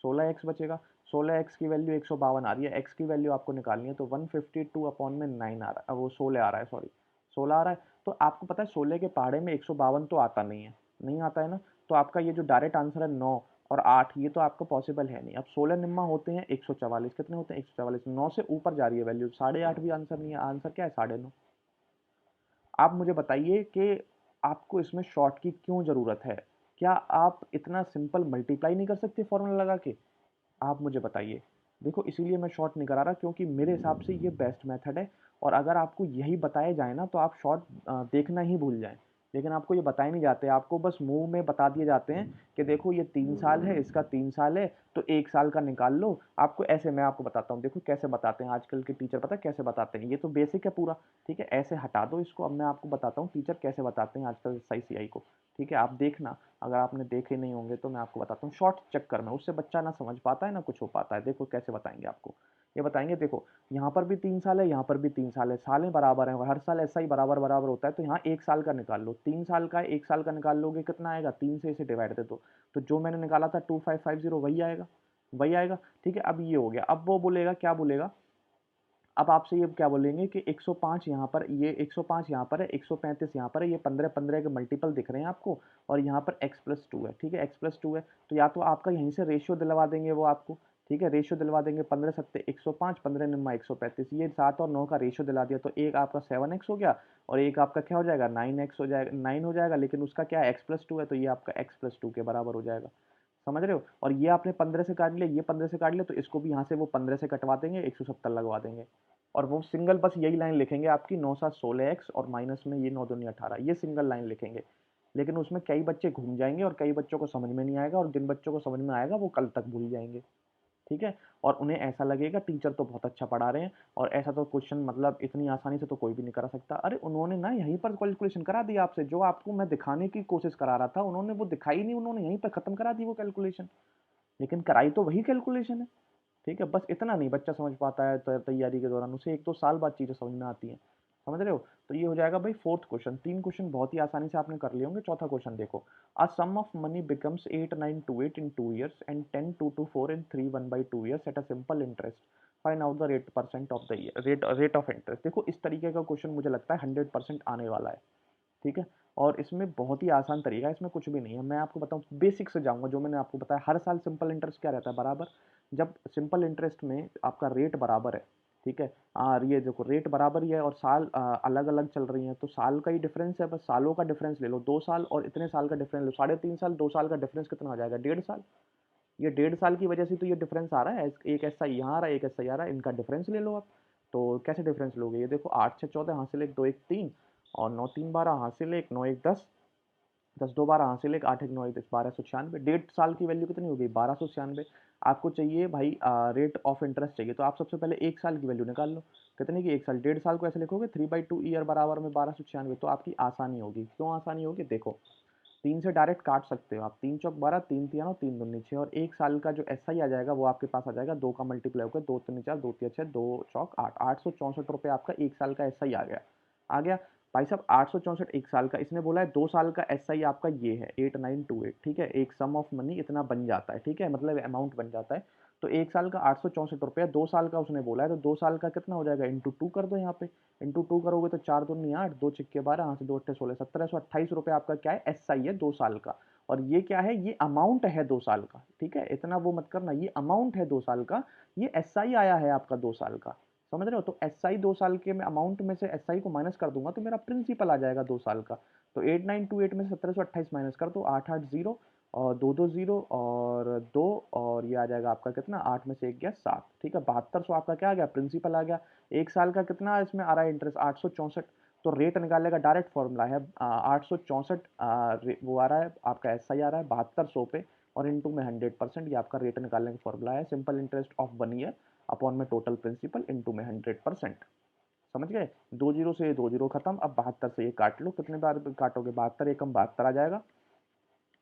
16x बचेगा। 16x की वैल्यू 152 आ रही है, x की वैल्यू आपको निकालनी है, तो 152 अपॉन में 9 आ रहा है, अब वो 16 आ रहा है, सॉरी 16 आ रहा है। तो आपको पता है 16 के पहाड़े में 152 तो आता नहीं है, नहीं आता है ना। तो आपका ये जो डायरेक्ट आंसर है 9 और 8, ये तो आपको पॉसिबल है नहीं। अब 16 निम्मा होते हैं 144, कितने होते हैं 144, 9 से ऊपर जा रही है वैल्यू, 8.5 भी आंसर नहीं है, आंसर क्या है 9.5। आप मुझे बताइए कि आपको इसमें शॉर्ट की क्यों ज़रूरत है? क्या आप इतना सिंपल मल्टीप्लाई नहीं कर सकते फॉर्मूला लगा के? आप मुझे बताइए। देखो इसीलिए मैं शॉर्ट नहीं करा रहा, क्योंकि मेरे हिसाब से ये बेस्ट मेथड है, और अगर आपको यही बताया जाए ना तो आप शॉर्ट देखना ही भूल जाएँ। लेकिन आपको ये बताए नहीं जाते, आपको बस मुँह में बता दिए जाते हैं कि देखो ये 3 साल है, इसका 3 साल है, तो 1 साल का निकाल लो। आपको ऐसे, मैं आपको बताता हूँ, देखो कैसे बताते हैं आजकल के टीचर, पता है कैसे बताते हैं? ये तो बेसिक है पूरा, ठीक है? ऐसे हटा दो इसको, अब मैं आपको बताता हूँ टीचर कैसे बताते हैं आजकल एसआईसीआई को, ठीक है? आप देखना, अगर आपने देखे नहीं होंगे तो मैं आपको बताता हूँ शॉर्ट चक्कर में, उससे बच्चा ना समझ पाता है ना कुछ हो पाता है। देखो कैसे बताएंगे आपको, ये बताएंगे, देखो यहाँ पर भी 3 साल है, यहाँ पर भी 3 साल है, सालें बराबर हैं, और हर साल ऐसा ही बराबर बराबर होता है, तो यहाँ 1 साल का निकाल लो। 3 साल का है, 1 साल का निकाल लोगे कितना आएगा, 3 से इसे डिवाइड दे दो, तो जो मैंने निकाला था 2550 वही आएगा, वही आएगा, ठीक है। अब ये हो गया, अब वो बोलेगा, क्या बोलेगा, अब आपसे ये क्या बोलेंगे कि 105 यहाँ पर, ये 105 यहाँ पर है, 135 यहाँ पर है, ये 15 15 के मल्टीपल दिख रहे हैं आपको, और यहाँ पर x+2 है, ठीक है, x+2 है। तो या तो आपका यहीं से रेशियो दिलवा देंगे वो आपको, ठीक है, रेशियो दिलवा देंगे, 15 सत्ते 105, 15 निम्मा 135, ये 7 और 9 का रेशियो दिला दिया, तो एक आपका 7x हो गया, और एक आपका क्या हो जाएगा 9x हो जाएगा, 9 हो जाएगा, लेकिन उसका क्या है x+2 है, तो ये आपका x+2 के बराबर हो जाएगा। समझ रहे हो? और ये आपने 15 से काट लिया, ये 15 से काट लिया, तो इसको भी यहाँ से वो 15 से कटवा देंगे, 170 लगवा देंगे, और वो सिंगल बस यही लाइन लिखेंगे आपकी, 9 7 16x, और माइनस में ये 9 दूनी 18, ये सिंगल लाइन लिखेंगे। लेकिन उसमें कई बच्चे घूम जाएंगे, और कई बच्चों को समझ में नहीं आएगा, और जिन बच्चों को समझ में आएगा वो कल तक भूल जाएंगे, ठीक है। और उन्हें ऐसा लगेगा टीचर तो बहुत अच्छा पढ़ा रहे हैं, और ऐसा तो क्वेश्चन मतलब इतनी आसानी से तो कोई भी नहीं करा सकता। अरे उन्होंने ना यहीं पर कैलकुलेशन करा दी आपसे, जो आपको मैं दिखाने की कोशिश करा रहा था, उन्होंने वो दिखाई नहीं, उन्होंने यहीं पर खत्म करा दी वो कैलकुलेशन, लेकिन कराई तो वही कैलकुलेशन है, ठीक है। बस इतना नहीं बच्चा समझ पाता है तैयारी के दौरान, उसे 1-2 साल बाद चीज़ें समझ में आती हैं। समझ रहे हो? तो ये हो जाएगा भाई फोर्थ क्वेश्चन। 3 क्वेश्चन बहुत ही आसानी से आपने कर लिए होंगे। चौथा क्वेश्चन देखो, a sum of money becomes 8928 in 2 years and 10224 in 3 1/2 years at a simple interest, find out the rate percent of the year, rate of interest. देखो इस तरीके का क्वेश्चन मुझे लगता है 100% आने वाला है, ठीक है। और इसमें बहुत ही आसान तरीका है, इसमें कुछ भी नहीं है। मैं आपको बताऊँ, बेसिक से जाऊँगा, जो मैंने आपको बताया, हर साल सिंपल इंटरेस्ट क्या रहता है, बराबर। जब सिंपल इंटरेस्ट में आपका रेट बराबर है, ठीक है, ये देखो रेट बराबर ही है, और साल अलग-अलग चल रही हैं, तो साल का ही डिफरेंस है, बस सालों का डिफरेंस ले लो, 2 साल और इतने साल का डिफरेंस लो, 3.5 साल, 2 साल का डिफरेंस कितना हो जाएगा, 1.5 साल। ये 1.5 साल की वजह से तो ये डिफरेंस आ रहा है, एक एसआई यहाँ आ रहा है, एक एसआई आ रहा है, इनका डिफरेंस ले लो आप। तो कैसे डिफरेंस लोगे, ये देखो 8 6 14 हासिल 1 2 1 3, और 9 3 12 हासिल 1 9 1 10, 10 2 12 हासिल 1 8 1 9 1 10, 1296। 1.5 साल की वैल्यू कितनी हो गई, 1296। आपको चाहिए भाई रेट ऑफ इंटरेस्ट चाहिए, तो आप सबसे पहले 1 साल की वैल्यू निकाल लो, कितने की 1 साल, 1.5 साल को ऐसे लिखोगे 3/2 ईयर बराबर में 1296, तो आपकी आसानी होगी। क्यों आसानी होगी, देखो 3 से डायरेक्ट काट सकते हो आप, 3 चौक 12, 3 तिया 9, 3 दूनी 6, और 1 साल का जो एसआई आ जाएगा वो आपके पास आ जाएगा, 2 का मल्टीप्लाई होकर 2 3 4, 2 तिया 6, 2 चौक 8, 864 रुपये आपका 1 साल का एसआई आ गया। आ गया भाई साहब, 864 1 साल का, इसने बोला है 2 साल का एसआई आपका ये है 8928, ठीक है, एक सम ऑफ मनी इतना बन जाता है, ठीक है, मतलब अमाउंट बन जाता है। तो 1 साल का 864 रुपया, 2 साल का उसने बोला है, तो 2 साल का कितना हो जाएगा, इंटू 2 कर दो, यहाँ पे इंटू 2 करोगे तो 4 दूनी 8, 2 छिक्के 12, यहाँ से 2 अट्ठे 16, 1728 रुपये आपका क्या है, एसआई है 2 साल का। और ये क्या है, ये अमाउंट है 2 साल का, ठीक है, इतना वो मत करना, ये अमाउंट है 2 साल का, ये एसआई आया है आपका 2 साल का। समझ रहे हो? तो एसआई 2 साल के मैं अमाउंट में से एसआई को माइनस कर दूंगा, तो मेरा प्रिंसिपल आ जाएगा 2 साल का। तो 8928 में से 1728 माइनस कर दो, 880, और 220, और 2, और ये आ जाएगा आपका कितना, 8 में से 1 गया 7, ठीक है, 7200 आपका क्या आ गया, प्रिंसिपल आ गया। 1 साल का कितना इसमें आ रहा है इंटरेस्ट, 864। तो रेट निकालने का डायरेक्ट फॉर्मूला है 864, वो आ रहा है आपका एसआई आ रहा है 7200 पे, और इनटू में 100%, ये आपका रेट निकालने का फॉर्मूला है। Simple interest of 1 year upon में टोटल प्रिंसिपल इनटू में 100%। समझ गए? 2 जीरो से 2 जीरो खत्म। अब 72 से ये काट लो, कितने बार काटोगे? 72 एकम 72 आ जाएगा,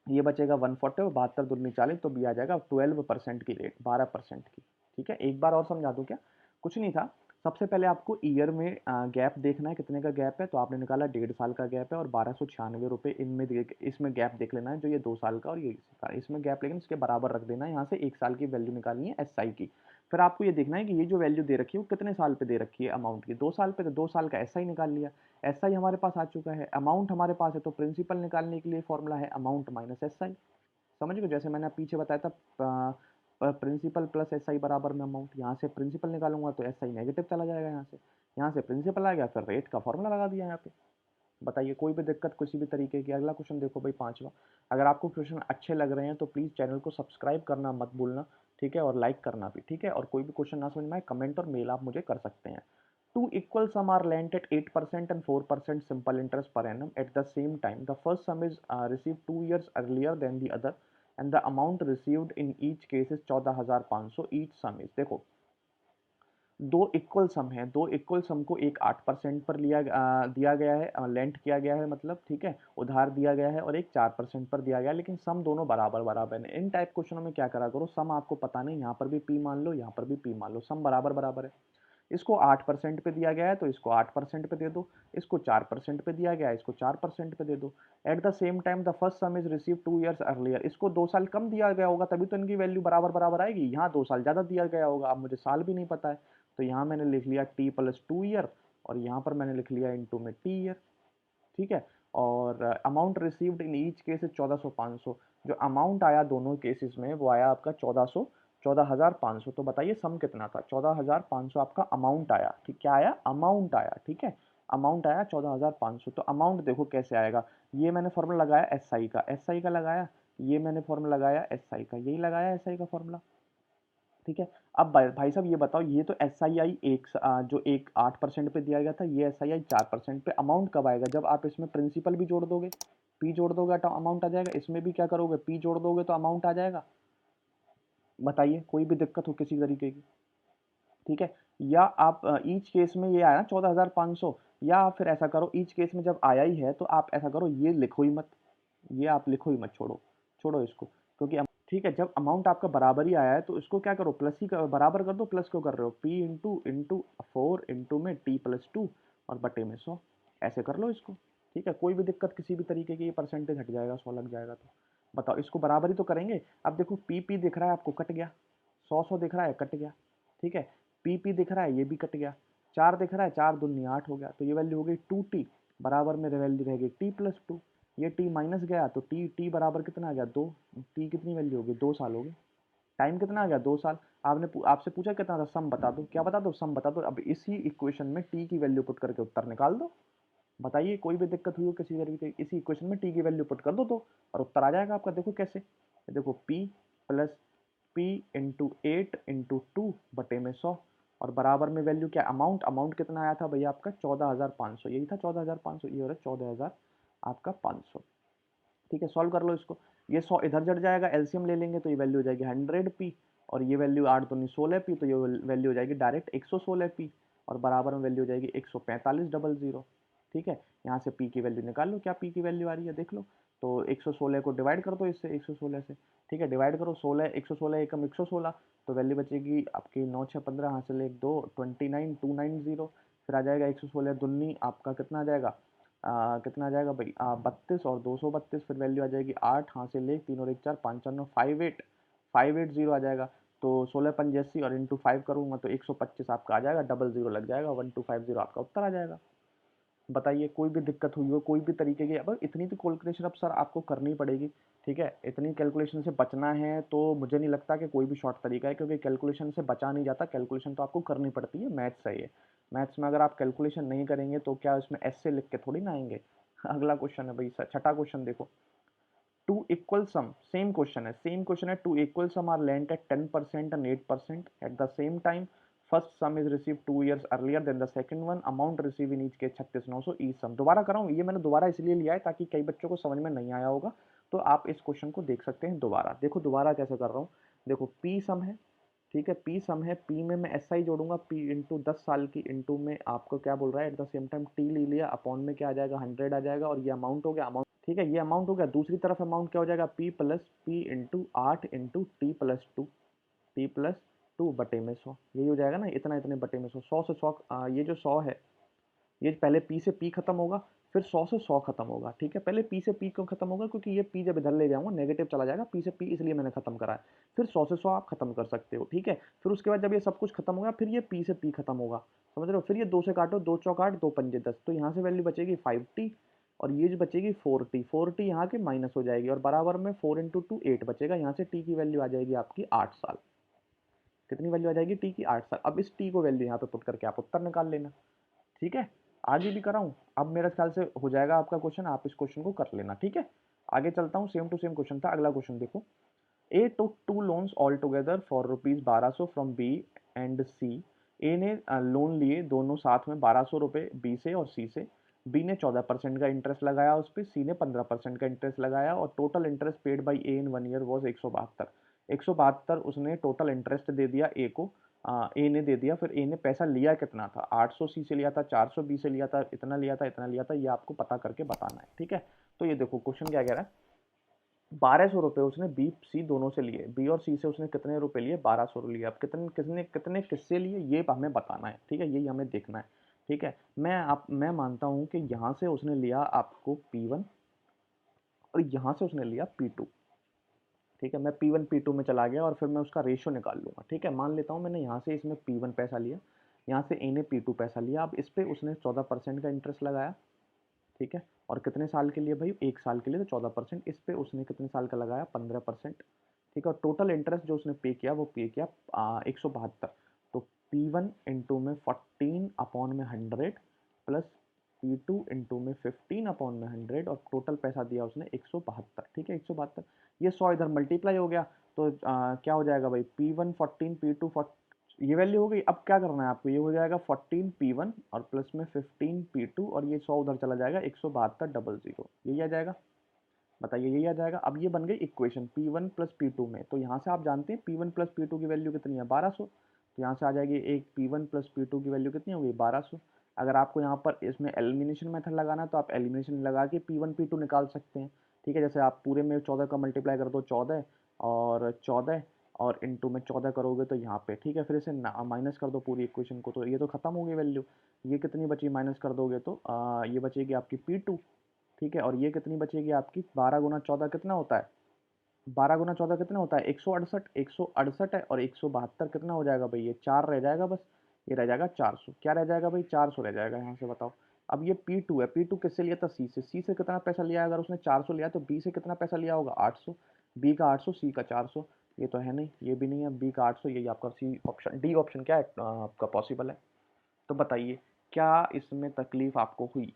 ये बचेगा 140 और 72 दूनी 40, तो भी आ जाएगा 12% की रेट, 12% की। ठीक है, एक बार और समझा दूं क्या? कुछ नहीं था। सबसे पहले आपको ईयर में गैप देखना है, कितने का गैप है, तो आपने निकाला 1.5 साल का गैप है और 1296 रुपये इनमें इसमें गैप देख लेना है, जो ये 2 साल का और ये इसमें गैप, लेकिन इसके बराबर रख देना है। यहाँ से 1 साल की वैल्यू निकालनी है एसआई की। फिर आपको ये देखना है कि ये जो वैल्यू दे रखी है वो कितने साल पे दे रखी है अमाउंट की, 2 साल पे, तो 2 साल का एसआई निकाल लिया। एसआई हमारे पास आ चुका है, अमाउंट हमारे पास है, तो प्रिंसिपल निकालने के लिए फॉर्मूला है अमाउंट माइनस एसआई। समझ गए? जैसे मैंने पीछे बताया था प्रिंसिपल प्लस एसआई बराबर में अमाउंट। यहाँ से प्रिंसिपल निकालूंगा तो एसआई नेगेटिव चला जाएगा, यहाँ से प्रिंसिपल आ गया, फिर रेट का फॉर्मूला लगा दिया यहाँ पे। बताइए, कोई भी दिक्कत किसी भी तरीके की? अगला क्वेश्चन देखो भाई, 5वां। अगर आपको क्वेश्चन अच्छे लग रहे हैं तो प्लीज़ चैनल को सब्सक्राइब करना मत भूलना, ठीक है, और लाइक करना भी, ठीक है। और कोई भी क्वेश्चन ना समझ में आए, कमेंट और मेल आप मुझे कर सकते हैं। Two equal sum are lent at 8% and 4% simple interest per annum at the same time. The first sum is received 2 years earlier than the other, and the amount received in each case is 14,500. Each sum is, देखो, दो equal सम है, दो equal सम को एक 8% पर दिया गया है, लेंट किया गया है मतलब, ठीक है, उधार दिया गया है, और एक 4% पर दिया गया है, लेकिन सम दोनों बराबर बराबर है। इन टाइप क्वेश्चनों में क्या करा करो, सम आपको पता नहीं, यहाँ पर भी पी मान लो, यहाँ पर भी पी मान लो, सम बराबर बराबर है। इसको 8% पे दिया गया है तो इसको 8% पे दे दो, इसको 4% पे दिया गया है, इसको 4% पे दे दो। Eight the same time the first sum is receive 2 years earlier, इसको 2 साल कम दिया गया होगा, तभी तो इनकी वैल्यू बराबर बराबर आएगी। यहाँ 2 साल ज्यादा दिया गया होगा, अब मुझे साल भी नहीं पता है, तो यहाँ मैंने लिख लिया t+2 ईयर, और यहाँ पर मैंने लिख लिया इंटू में टी ईयर। ठीक है, और amount received in each case 1400-500, जो अमाउंट आया दोनों केसेस में वो आया आपका 14,500। तो बताइए सम कितना था? 14,500 आपका अमाउंट आया, ठीक, क्या आया? अमाउंट आया, ठीक है, अमाउंट आया 14,500। तो अमाउंट देखो कैसे आएगा, ये मैंने फॉर्मूला लगाया एसआई का लगाया, ये मैंने फॉर्मूला लगाया एसआई का, यही लगाया एसआई का फॉर्मूला। ठीक है, अब भाई साहब ये बताओ, ये तो एस आई आई जो एक 8% पे दिया गया था, ये एस आई आई 4% पे। अमाउंट कब आएगा? जब आप इसमें प्रिंसिपल भी जोड़ दोगे, पी जोड़ दोगे तो अमाउंट आ जाएगा, इसमें भी क्या करोगे, पी जोड़ दोगे तो अमाउंट आ जाएगा। बताइए, कोई भी दिक्कत हो किसी तरीके की? ठीक है, या आप ईच केस में ये आया ना 14,500, या आप फिर ऐसा करो, ईच केस में जब आया ही है तो आप ऐसा करो, ये लिखो ही मत, ये आप लिखो ही मत, छोड़ो छोड़ो इसको, क्योंकि ठीक है, जब अमाउंट आपका बराबर ही आया है तो इसको क्या करो, प्लस ही बराबर कर दो। प्लस क्यों कर रहे हो? पी इंटू 4 इंटू में t+2 और बटे में 100, ऐसे कर लो इसको। ठीक है, कोई भी दिक्कत किसी भी तरीके की, ये परसेंटेज हट जाएगा, 100 लग जाएगा। तो बताओ, इसको बराबर ही तो करेंगे। अब देखो, पी दिख रहा है आपको, कट गया, 100 दिख रहा है, कट गया, ठीक है, पी दिख रहा है, ये भी कट गया, 4 दिख रहा है, 4 दूनी 8 हो गया, तो ये वैल्यू हो गई 2t, बराबर में वैल्यू रहेगी t+2। ये t माइनस गया तो t बराबर कितना आ गया, 2। t कितनी वैल्यू होगी, 2 साल हो गए। टाइम कितना आ गया, 2 साल। आपने आपसे पूछा कितना था, सम बता दो, क्या बता दो, सम बता दो। अब इसी इक्वेशन में t की वैल्यू पुट करके उत्तर निकाल दो। बताइए, कोई भी दिक्कत हुई हो किसी तरीके की, इसी इक्वेशन में t की वैल्यू पुट कर दो तो, और उत्तर आ जाएगा आपका। देखो कैसे, देखो p plus p into 8 into 2 बटे में 100, और बराबर में वैल्यू क्या, अमाउंट कितना आया था भैया आपका, 14,500, यही था 14,500, ये हो रहा है 14,000 आपका 500। ठीक है, सॉल्व कर लो इसको। ये 100 इधर जट जाएगा, एलसीएम ले लेंगे तो ये वैल्यू हो जाएगी 100p, और ये वैल्यू 8 दूनी 16p, तो ये वैल्यू हो जाएगी डायरेक्ट 116p, और बराबर में वैल्यू हो जाएगी 145,000। ठीक है, यहाँ से p की वैल्यू निकाल लो, क्या p की वैल्यू आ रही है देख लो। तो 116 को डिवाइड कर दो इससे, 116 से, ठीक है, डिवाइड करो, 16 116 एकम 116, तो वैल्यू बचेगी आपकी 9 6 15, यहाँ से ले 2 29,290, फिर आ जाएगा 116 दुन्नी आपका कितना आ जाएगा, कितना आ जाएगा भाई, 32 और 232, फिर वैल्यू आ जाएगी 8, हाँ से ले 3 और 1 4 5 4 9 580 आ जाएगा। तो 16 85 और इंटू 5 करूँगा तो 125 आपका आ जाएगा, डबल जीरो लग जाएगा, 1250 आपका उत्तर आ जाएगा। बताइए, कोई भी दिक्कत हुई हो कोई भी तरीके की, अब इतनी तो कैलकुलेशन अब सर आपको करनी पड़ेगी। ठीक है, इतनी कैलकुलेशन से बचना है तो मुझे नहीं लगता कि कोई भी शॉर्ट तरीका है, क्योंकि कैलकुलेशन से बचा नहीं जाता, कैलकुलेशन तो आपको करनी पड़ती है, मैथ्स है ये। मैथ्स में अगर आप कैलकुलेशन नहीं करेंगे तो क्या इसमें एस से लिख के थोड़ी ना आएंगे। अगला क्वेश्चन है भाई, छठा क्वेश्चन देखो। Two equal sum, same question है, two equal sum are lent at 10% and 8% at the same time. First sum is receive 2 years earlier than the second one, amount receive in each के 36,900 each सम। दोबारा कराऊं, ये मैंने दोबारा इसलिए लिया है ताकि कई बच्चों को समझ में नहीं आया होगा, तो आप इस क्वेश्चन को देख सकते हैं दोबारा। देखो दोबारा कैसे कर रहा हूँ, देखो पी सम है, ठीक है, पी सम है, पी में मैं एस आई जोड़ूंगा, पी इंटू 10 साल की इंटू में आपको क्या बोल रहा है, eight the same time T ले लिया, अपॉन में क्या आ जाएगा 100 आ जाएगा, और ये अमाउंट हो गया, अमाउंट ठीक है, ये अमाउंट हो गया। दूसरी तरफ अमाउंट क्या हो जाएगा, P plus P into 8 into T plus 2, T plus 2 बटे में 100, यही हो जाएगा ना, इतना इतने बटे में 100, 100 से 100, ये जो 100 है ये पहले पी से पी खत्म होगा, फिर 100 से 100 खत्म होगा, ठीक है। पहले पी से पी क्यों खत्म होगा, क्योंकि ये पी जब इधर ले जाऊंगा नेगेटिव चला जाएगा, पी से पी इसलिए मैंने खत्म करा है। फिर 100 से 100 आप खत्म कर सकते हो, ठीक है। फिर उसके बाद जब ये सब कुछ खत्म होगा, फिर ये पी से पी खत्म होगा, समझ रहे हो। फिर ये 2 से काटो, 2 चौक 8, 2 पंजे 10, तो यहाँ से वैल्यू बचेगी 5t, और ये जो बचेगी 4t, 4t यहाँ की माइनस हो जाएगी, और बराबर में 4 इंटू 2 8 बचेगा। यहाँ से टी की वैल्यू आ जाएगी आपकी 8 साल। कितनी वैल्यू आ जाएगी, टी की 8 साल। अब इस टी को वैल्यू यहाँ पे पुट करके आप उत्तर निकाल लेना, ठीक है। आगे भी कराऊं, अब मेरे ख्याल से हो जाएगा आपका क्वेश्चन, आप इस क्वेश्चन को कर लेना, ठीक है। आगे चलता हूँ, सेम टू सेम क्वेश्चन था। अगला क्वेश्चन देखो, A took 2 loans all together for rupees 1200 from B and C. A ने लोन लिए दोनों साथ में 1200 रुपये बी से और सी से। बी ने 14% का इंटरेस्ट लगाया उस पर, सी ने 15% का इंटरेस्ट लगाया, और total interest paid by A in 1 year was 172। 172 उसने टोटल इंटरेस्ट दे दिया ए को, ए ने दे दिया। फिर ए ने पैसा लिया कितना था, 800 सी से लिया था, 400 बी से लिया था, इतना लिया था, इतना लिया था, ये आपको पता करके बताना है, ठीक है। तो ये देखो क्वेश्चन क्या कह रहा है, 1200 रुपये उसने बी सी दोनों से लिए, बी और सी से उसने कितने रुपए लिए, 1200 लिए। अब कितने कितने कितने किससे लिए ये हमें बताना है, ठीक है, यही हमें देखना है, ठीक है। मैं मानता हूं कि यहाँ से उसने लिया आपको P1, और यहाँ से उसने लिया P2, ठीक है। मैं P1 P2 में चला गया, और फिर मैं उसका रेशियो निकाल लूंगा, ठीक है। मान लेता हूँ मैंने यहाँ से इसमें P1 पैसा लिया, यहाँ से ए ने P2 पैसा लिया। अब इस पे उसने 14% का इंटरेस्ट लगाया, ठीक है। और कितने साल के लिए भाई, 1 साल के लिए, तो 14%। इस पे उसने कितने साल का लगाया, 15%, ठीक है। और टोटल इंटरेस्ट जो उसने पे किया वो पे किया 172। तो P1 इंटू में 14 अपॉन में 100 प्लस P2 इंटू में 15 अपॉन में 100, और टोटल पैसा दिया उसने 172, ठीक है, 172। ये 100 इधर मल्टीप्लाई हो गया, तो क्या हो जाएगा भाई, P1 14 P2 ये वैल्यू हो गई। अब क्या करना है आपको, ये हो जाएगा 14 P1 और प्लस में 15 P2, और ये 100 उधर चला जाएगा, 172 यही आ जाएगा, बताइए यही आ जाएगा। अब ये बन गई इक्वेशन P1 प्लस P2 में। तो यहाँ से आप जानते हैं P1 प्लस P2 की वैल्यू कितनी है, 1200। तो यहाँ से आ जाएगी एक P1 प्लस P2 की वैल्यू कितनी होगी, 1200। अगर आपको यहाँ पर इसमें एलिमिनेशन मेथड लगाना है, तो आप एलिमिनेशन लगा के P1 P2 निकाल सकते हैं, ठीक है। जैसे आप पूरे में 14 का मल्टीप्लाई कर दो, 14 और 14, और इंटू में 14 करोगे तो यहाँ पे, ठीक है। फिर इसे माइनस कर दो पूरी इक्वेशन को, तो ये तो खत्म हो गई वैल्यू। ये कितनी बची, माइनस कर दोगे तो ये बचेगी आपकी P2, ठीक है। और ये कितनी बचेगी आपकी, 12 गुना 14 कितना होता है, 12 गुना 14 कितना होता है, 168, 168 है, और 172 कितना हो जाएगा भाई, ये 4 रह जाएगा बस, ये रह जाएगा 400। क्या रह जाएगा भाई, 400 रह जाएगा यहाँ से, बताओ। अब ये P2 है, P2 किससे लिया था, सी से। सी से कितना पैसा लिया, अगर उसने 400 लिया तो बी से कितना पैसा लिया होगा, 800। बी का 800, सी का 400, ये तो है नहीं, ये भी नहीं है, बी का 800, यही आपका सी ऑप्शन, डी ऑप्शन क्या है आपका पॉसिबल है। तो बताइए क्या इसमें तकलीफ आपको हुई,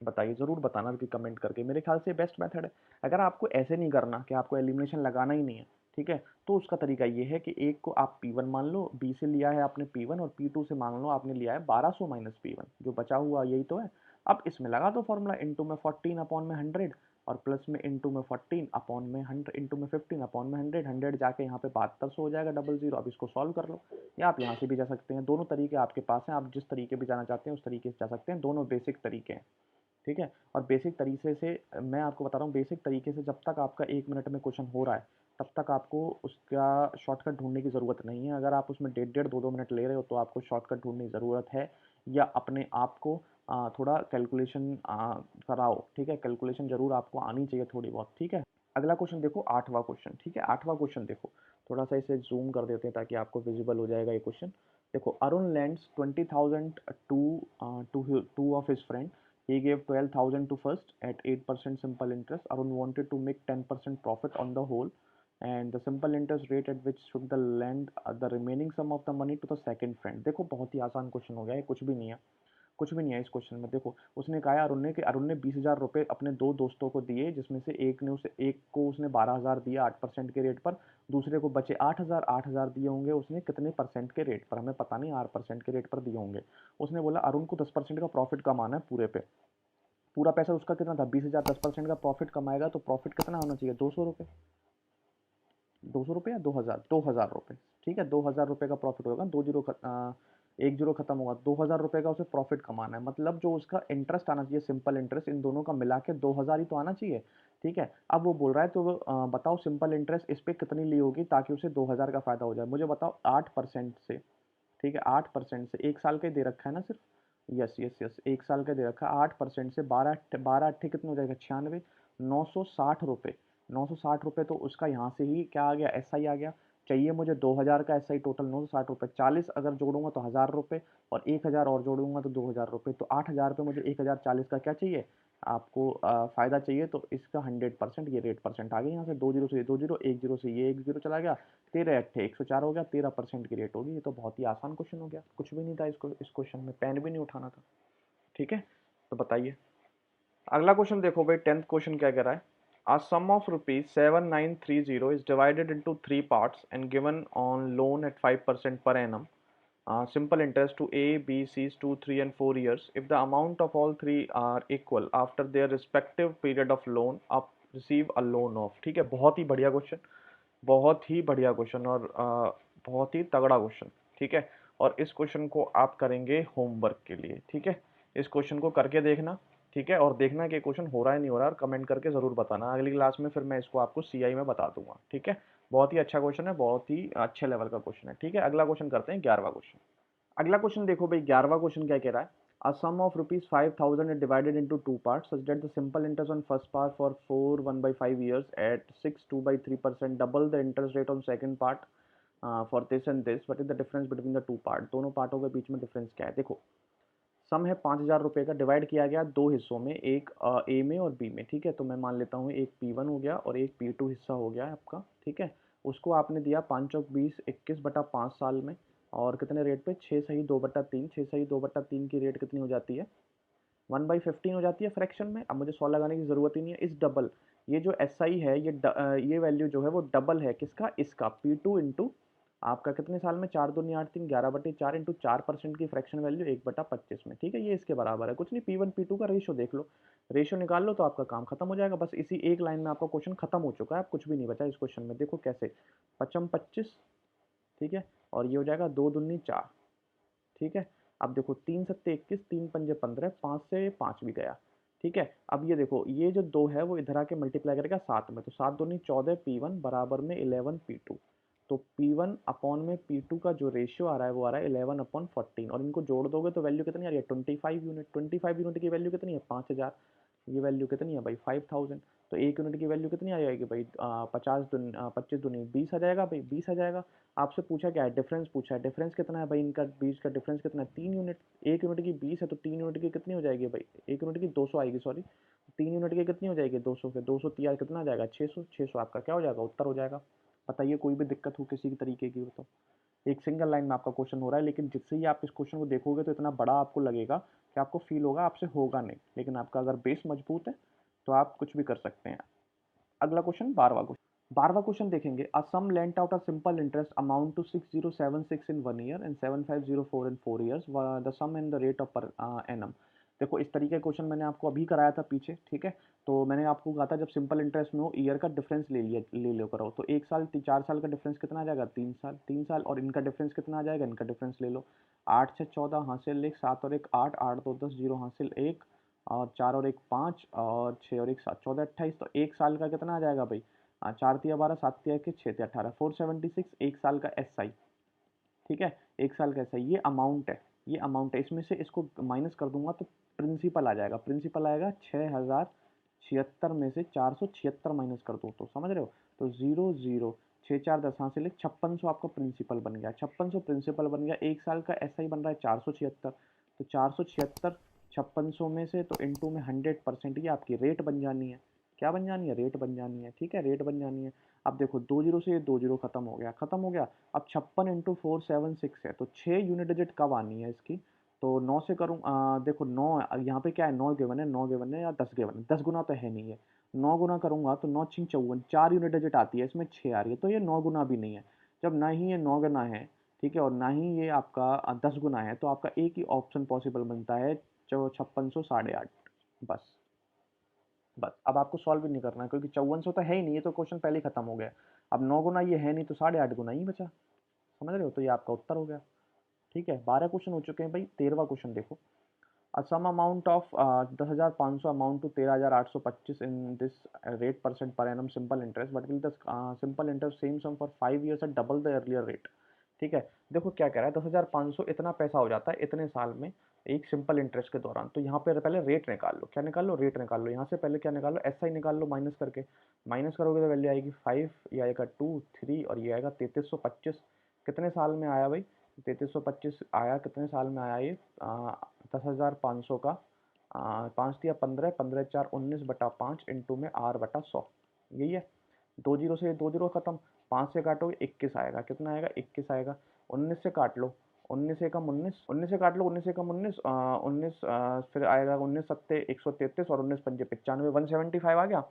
बताइए, ज़रूर बताना कि कमेंट करके। मेरे ख्याल से बेस्ट मेथड है। अगर आपको ऐसे नहीं करना कि आपको एलिमिनेशन लगाना ही नहीं है, ठीक है, तो उसका तरीका ये है कि एक को आप P1 मान लो, बी से लिया है आपने P1, और P2 से मान लो आपने लिया है 1200 माइनस P1, जो बचा हुआ यही तो है। अब इसमें लगा दो फॉर्मूला, इंटू में 14 अपॉन में 100, और प्लस में इंटू में 14 अपॉन में 100, इंटू में 15 अपॉन में 100, 100 जाके यहाँ पे 7200 हो जाएगा, 00। अब इसको सॉल्व कर लो, या आप यहाँ से भी जा सकते हैं, दोनों तरीके आपके पास हैं, आप जिस तरीके भी जाना चाहते हैं उस तरीके से जा सकते हैं, दोनों बेसिक तरीके हैं, ठीक है। और बेसिक तरीके से मैं आपको बता रहा हूँ, बेसिक तरीके से जब तक आपका 1 मिनट में क्वेश्चन हो रहा है, तब तक आपको उसका शॉर्टकट ढूंढने की ज़रूरत नहीं है। अगर आप उसमें 1.5 2 मिनट ले रहे हो, तो आपको शॉर्टकट ढूंढने की ज़रूरत है, या अपने आप को थोड़ा कैलकुलेशन कराओ, ठीक है। कैलकुलेशन जरूर आपको आनी चाहिए थोड़ी बहुत, ठीक है। अगला क्वेश्चन देखो, 8वां क्वेश्चन, ठीक है। 8वां क्वेश्चन देखो, थोड़ा सा इसे जूम कर देते हैं ताकि आपको विजिबल हो जाएगा ये क्वेश्चन। देखो, Arun lands 20,000 two of his friend. He gave 12,000 to first at 8% simple interest. Arun wanted to make 10% profit on the whole, and the simple interest rate at which should the lend the remaining sum of the money to the second friend. देखो बहुत ही आसान question हो गया है, कुछ भी नहीं है, कुछ भी नहीं है इस क्वेश्चन में। देखो उसने कहा अरुण ने कि अरुण ने 20,000 रुपये अपने दो दोस्तों को दिए, जिसमें से एक को उसने 12,000 दिया 8% के रेट पर, दूसरे को बचे 8,000, 8,000 दिए होंगे उसने कितने परसेंट के रेट पर, हमें पता नहीं, 8% के रेट पर दिए होंगे। उसने बोला अरुण को 10% का प्रॉफिट कमाना है पूरे पे, पूरा पैसा उसका कितना था 20,000, 10% का प्रॉफिट कमाएगा तो प्रॉफिट कितना होना चाहिए 200 रुपये, 200 रुपये या 2,000, 2,000 रुपये, ठीक है 2,000 रुपये का प्रॉफिट होगा, 1 जीरो खत्म होगा, 2,000 रुपये का उसे प्रॉफिट कमाना है, मतलब जो उसका इंटरेस्ट आना चाहिए सिंपल इंटरेस्ट इन दोनों का मिला के 2,000 ही तो आना चाहिए, ठीक है। अब वो बोल रहा है तो बताओ सिंपल इंटरेस्ट इस पर कितनी ली होगी ताकि उसे 2,000 का फायदा हो जाए, मुझे बताओ 8% से, ठीक है 8% से, 1 साल का ही दे रखा है ना सिर्फ, यस यस यस 1 साल का दे रखा है, 8% से 12 अट्ठे कितने हो जाएगा 96, 960 रुपये, 960 रुपये तो उसका यहाँ से ही क्या आ गया एस आई आ गया, चाहिए मुझे 2,000 का एस आई टोटल 960 रुपये, 40 अगर जोड़ूंगा तो 1,000 रुपये और 1,000 और जोड़ूंगा तो 2,000 रुपये, तो 8,000 पे मुझे 1,040 का क्या चाहिए आपको फ़ायदा चाहिए, तो इसका 100% ये रेट परसेंट आ गया, यहाँ से 2 जीरो से ये 2 जीरो, 1 जीरो से ये 1 जीरो चला गया, 13 अट्ठे 104 हो गया, 13% की रेट होगी, ये तो बहुत ही आसान क्वेश्चन हो गया, कुछ भी नहीं था इसको इस क्वेश्चन में, पेन भी नहीं उठाना था, ठीक है। तो बताइए अगला क्वेश्चन देखो भाई, 10th क्वेश्चन क्या कह रहा है, A sum of rupees 7,930 is divided into three parts and given on loan at 5% per annum. Simple interest to A, B, C's 2, 3 and 4 years. If the amount of all three are equal after their respective period of loan, up receive a loan of, ठीक है बहुत ही बढ़िया question, बहुत ही बढ़िया question और बहुत ही तगड़ा question, ठीक है। और इस क्वेश्चन को आप करेंगे होमवर्क के लिए, ठीक है, इस क्वेश्चन को करके देखना, ठीक है, और देखना कि क्वेश्चन हो रहा है नहीं हो रहा, और कमेंट करके ज़रूर बताना, अगली क्लास में फिर मैं इसको आपको सीआई में बता दूंगा, ठीक है। बहुत ही अच्छा क्वेश्चन है, बहुत ही अच्छे लेवल का क्वेश्चन है, ठीक है। अगला क्वेश्चन करते हैं 11वां क्वेश्चन। अगला क्वेश्चन देखो भाई, 11वां क्वेश्चन क्या कह रहा है, A sum of rupees 5,000 is divided into two parts such that the simple interest on first part for 4 1/5 years at 6 2/3% double the interest rate on second part for this and this, what is the difference between the two part, दोनों पार्टों के बीच में difference क्या है। देखो सम है 5,000 रुपये का, divide किया गया दो हिस्सों में, एक ए में और बी में, ठीक है। तो मैं मान लेता हूँ एक P1 हो गया और एक P2 हिस्सा हो गया आपका, ठीक है। उसको आपने दिया 5 चौक 20 21/5 साल में, और कितने रेट पे 6 सही 2/3, 6 सही 2/3 की रेट कितनी हो जाती है 1/15 हो जाती है फ्रैक्शन में। अब मुझे 100 लगाने की ज़रूरत ही नहीं है, इस डबल ये जो एस आई है ये वैल्यू जो है वो डबल है किसका, इसका P2 इंटू आपका कितने साल में 4 दूनी 8 3 11/4 इंटू 4% की फ्रैक्शन वैल्यू 1/25 में, ठीक है। ये इसके बराबर है, कुछ नहीं P1 P2 का रेशो देख लो, रेशो निकाल लो तो आपका काम खत्म हो जाएगा, बस इसी एक लाइन में आपका क्वेश्चन खत्म हो चुका है, अब कुछ भी नहीं बचा इस क्वेश्चन में। देखो कैसे 25, ठीक है, और ये हो जाएगा 2 दूनी 4, ठीक है। अब देखो 3 सत्ते 21, 3 पंजे 15, 5 से 5 भी गया, ठीक है। अब ये देखो ये जो 2 है वो इधर आके मल्टीप्लाई करेगा 7 में, तो 7 दूनी 14 P1 बराबर में 11 P2, तो P1 अपॉन में P2 का जो रेशियो आ रहा है वो आ रहा है 11/14, और इनको जोड़ दोगे तो वैल्यू कितनी आ रही है 25 यूनिट, 25 यूनिट की वैल्यू कितनी है 5,000, ये वैल्यू कितनी है भाई 5,000, तो एक यूनिट की वैल्यू कितनी आ जाएगी भाई 25 दूनी 20 आ जाएगा भाई, 20 आ जाएगा। आपसे पूछा क्या है डिफरेंस पूछा है, डिफरेंस कितना है भाई इनका बीच का डिफरेंस कितना है 3 यूनिट, एक यूनिट की 20 है तो 3 यूनिट की कितनी हो जाएगी भाई, एक यूनिट की 200 आएगी सॉरी, 3 यूनिट की कितनी हो जाएगी 200 के 200 तिया कितना आ जाएगा 600, 600 आपका क्या हो जाएगा उत्तर हो जाएगा। बताइए कोई भी दिक्कत हो किसी भी तरीके की हो तो, एक सिंगल लाइन में आपका क्वेश्चन हो रहा है, लेकिन जिससे ही आप इस क्वेश्चन को देखोगे तो इतना बड़ा आपको लगेगा कि आपको फील होगा आपसे होगा नहीं, लेकिन आपका अगर बेस मजबूत है तो आप कुछ भी कर सकते हैं। अगला क्वेश्चन 12वां क्वेश्चन देखेंगे, a sum lent out a simple interest amount to 6076 in 1 year and 7504 in 4 years, the sum and the rate of per annum. देखो इस तरीके का क्वेश्चन मैंने आपको अभी कराया था पीछे, ठीक है। तो मैंने आपको कहा था जब सिंपल इंटरेस्ट में हो ईयर का डिफरेंस ले लो करो, तो 1 साल 4 साल का डिफरेंस कितना आ जाएगा 3 साल, 3 साल, और इनका डिफरेंस कितना आ जाएगा, इनका डिफरेंस ले लो 8 6 14 हासिल 1 7 और 1 8 8 2 10 जीरो हासिल 1 और 4 और 1 5 और 6 और 1 7 14 28, तो 1 साल का कितना आ जाएगा भाई 4 तिया 12 7 तिया 21 6 तिया 18 476 एक साल का एस आई, ठीक है। एक साल का एस आई, ये अमाउंट है, ये अमाउंट है, इसमें से इसको माइनस कर दूंगा तो प्रिंसिपल आ जाएगा, प्रिंसिपल आएगा 6,076 में से 476 माइनस कर दो तो समझ रहे हो, तो 0 0 6 4 10 हासिल 5600 आपका प्रिंसिपल बन गया, 5600 प्रिंसिपल बन गया, एक साल का एस आई बन रहा है 476, तो 476 5600 में से तो इंटू में 100%, ये आपकी रेट बन जानी है, क्या बन जानी है रेट बन जानी है, ठीक है रेट बन जानी है। अब देखो 2 जीरो से ये 2 जीरो खत्म हो गया, खत्म हो गया। अब 56 इंटू 476 है, तो 6 यूनिट डिजिट कब आनी है इसकी, तो 9 से करूँ देखो 9 यहाँ पे क्या है 9 गिवन है, 9 गिवन है या 10 गिवन है, 10 गुना तो है नहीं है, 9 गुना करूंगा तो 9 छिंग 54, 4 यूनिट डिजिट आती है, इसमें 6 आ रही है, तो ये 9 गुना भी नहीं है। जब ना ही ये 9 गुना है, ठीक है, और ना ही ये आपका 10 गुना है, तो आपका एक ही ऑप्शन पॉसिबल बनता है जो 5600 8.5, बस बस अब आपको सॉल्व भी नहीं करना है, क्योंकि 5400 तो है ही नहीं, ये तो क्वेश्चन पहले ही खत्म हो गया। अब 9 गुना ये है नहीं, तो 8.5 गुना ही बचा, समझ रहे हो? तो ये आपका उत्तर हो गया। ठीक है, 12 क्वेश्चन हो चुके हैं भाई। 13वां क्वेश्चन देखो। A sum amount of 10,500 amount to 13,825 in this rate percent per annum simple interest, but will the simple interest same sum for 5 years at double the earlier rate। ठीक है, देखो क्या कह रहा है, 10,500 इतना पैसा हो जाता है इतने साल में एक सिंपल इंटरेस्ट के दौरान। तो यहाँ पे पहले रेट निकाल लो, क्या निकाल लो, रेट निकाल लो। यहाँ से पहले क्या निकाल लो, एस आई निकाल लो, माइनस करके। माइनस करोगे तो वैल्यू आएगी 5, ये आएगा 2 3 और ये आएगा 3325। कितने साल में आया भाई, 3325 आया, कितने साल में आया ये, 10,500 का 5 या 15, 15×4 19/5 इंटू में R/100, यही है। 2 जीरो से 2 जीरो खत्म, 5 से काटोगे 21 आएगा, कितना आएगा 21 आएगा। 19 से काट लो, 19 एकम 19, 19 से काट लो, 19 एकम 19, 19 फिर आएगा 19 सत्ते 133 और 19 पंजे 95, 175 आ गया।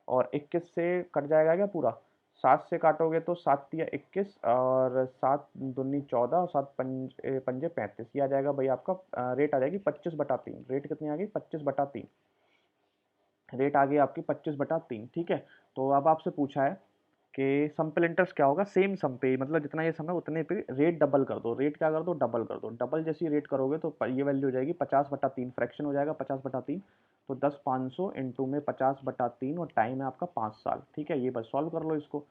और 21 से कट जाएगा क्या पूरा, 7 से काटोगे तो 7 या 21 और 7 दूनी 14 और 7 पंजे 35, ये आ जाएगा भाई आपका रेट आ जाएगी 25/3। रेट कितनी आ गई, 25/3। रेट आ गई आपकी 25/3। ठीक है, तो अब आपसे पूछा है कि सिंपल इंटरेस्ट क्या होगा, सेम सम पे, मतलब जितना ये सम है उतने पे रेट डबल कर दो। रेट क्या कर दो, डबल कर दो। डबल जैसी रेट करोगे तो ये वैल्यू हो जाएगी 50/3, फ्रैक्शन हो जाएगा 50/3। तो 10,500 इंटू में 50/3 और टाइम है आपका 5 साल। ठीक है, ये बस सॉल्व कर लो इसको।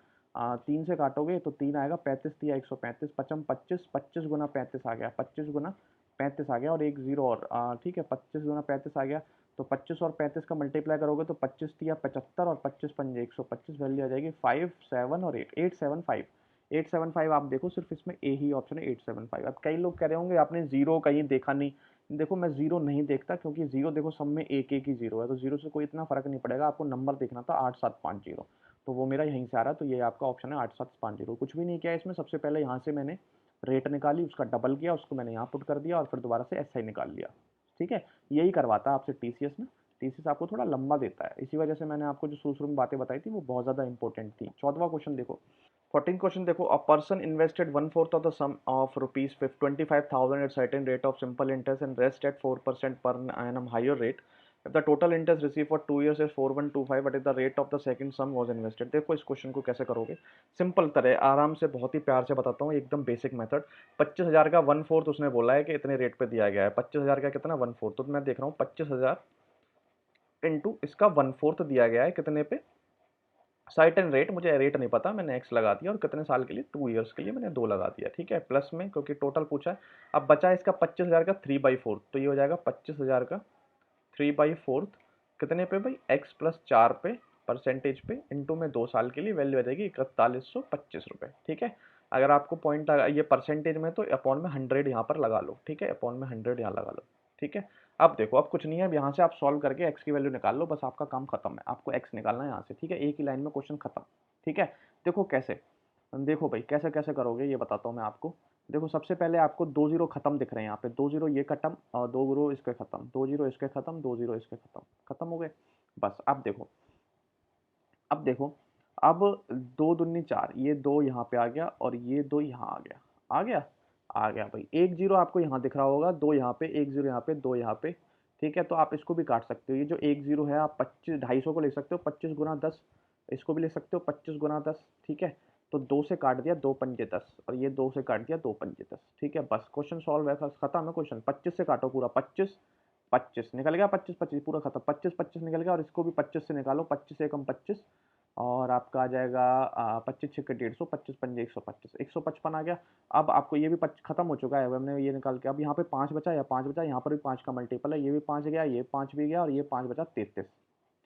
3 से काटोगे तो 3 आएगा, 35 × 3 = 135, पचम 25, 25 गुना 35 आ गया, 25 गुना 35 आ गया और एक जीरो और ठीक है, 25 गुना 35 आ गया। तो 25 और 35 का मल्टीप्लाई करोगे तो 25 × 3 = 75 और 25 पंजे 125, वैल्यू आ जाएगी 5 7 और 8 875। 875 आप देखो, सिर्फ इसमें ए ही ऑप्शन है 875। अब कई लोग कह रहे होंगे आपने जीरो कहीं देखा नहीं। देखो मैं जीरो नहीं देखता, क्योंकि जीरो देखो सब में एक एक ही जीरो है, तो जीरो से कोई इतना फर्क नहीं पड़ेगा। आपको नंबर देखना था 8750, तो वो मेरा यहीं से आ रहा है, तो ये आपका ऑप्शन है 8750। कुछ भी नहीं किया इसमें, सबसे पहले यहाँ से मैंने रेट निकाली, उसका डबल किया, उसको मैंने यहाँ पुट कर दिया और फिर दोबारा से एस आई निकाल लिया। ठीक है, यही करवाता है आपसे टीसीएस में। टीसीएस आपको थोड़ा लंबा देता है, इसी वजह से मैंने आपको जो शुरू शुरू में बातें बताई थी वो बहुत ज़्यादा इंपॉर्टेंट थी। 14वां क्वेश्चन देखो। 14th क्वेश्चन देखो, a person invested 1/4 of the sum of rupees 25,000 at certain rate of simple interest and rest at 4% per annum higher rate. If the total interest received for 2 years is 4125, what is the rate of the second sum was invested? देखो इस question को कैसे करोगे, simple तरह आराम से बहुत ही प्यार से बताता हूँ, एकदम बेसिक मेथड। 25,000 का 1/4 उसने बोला है कि इतने रेट पे दिया गया है। 25,000 का कितना 1/4, तो मैं देख रहा हूँ 25,000 इंटू इसका 1/4 दिया गया है कितने पे, सर्टेन रेट, मुझे रेट नहीं पता, मैंने एक्स लगा दिया और कितने साल के लिए, 2 इयर्स के लिए मैंने 2 लगा दिया। ठीक है, प्लस में क्योंकि टोटल पूछा है। अब बचा इसका 25,000 का 3/4, तो ये हो जाएगा 25,000 का 3/4 कितने पे भाई, एक्स प्लस 4 पे परसेंटेज पे इंटू में 2 साल के लिए, वैल्यू आ जाएगी 4125 रुपये। ठीक है, अगर आपको पॉइंट ये परसेंटेज में तो अपॉन में 100 यहाँ पर लगा लो। ठीक है, अपॉन में 100 यहाँ लगा लो। ठीक है, अब देखो अब कुछ नहीं है, अब यहाँ से आप सॉल्व करके एक्स की वैल्यू निकाल लो, बस आपका काम खत्म है। आपको एक्स निकालना है यहाँ से। ठीक है, एक ही लाइन में क्वेश्चन खत्म। ठीक है, देखो कैसे, देखो भाई कैसे कैसे करोगे ये बताता हूँ मैं आपको। देखो सबसे पहले आपको 2 जीरो खत्म दिख रहे हैं यहाँ पे, 2 जीरो ये खत्म और 2 जीरो इसके खत्म, 2 जीरो इसके खत्म, 2 जीरो इसके खत्म, खत्म हो गए। बस अब देखो, अब देखो, अब 2 दूनी 4, ये 2 यहाँ पे आ गया और ये 2 यहाँ आ गया, आ गया, आ गया भाई। 1 जीरो आपको यहाँ दिख रहा होगा, 2 यहाँ पे, 1 जीरो यहाँ पे, 2 यहाँ पे। ठीक है, तो आप इसको भी काट सकते हो। ये जो 1 जीरो है आप 25 250 को लिख सकते हो, 25 × 10। इसको भी लिख सकते हो 25 × 10। ठीक है, तो 2 से काट दिया 2 पंजे 10 और ये 2 से काट दिया 2 पंजे 10। ठीक है, बस क्वेश्चन सॉल्व है, खत्म है क्वेश्चन। 25 से काटो पूरा, 25 25 निकल गया, 25 25 पूरा खत्म, 25 25 निकल गया और इसको भी 25 से निकालो, 25 एकम 25 और आपका आ जाएगा 25 × 6 = 150, 25 पंजे 125, 155 आ गया। अब आपको ये भी खत्म हो चुका है, अब हमने ये निकाल के, अब यहाँ पे 5 बचा या 5 बचा, यहाँ पर भी 5 का मल्टीपल है, ये भी 5 गया, ये 5 भी गया और ये 5 बचा 33।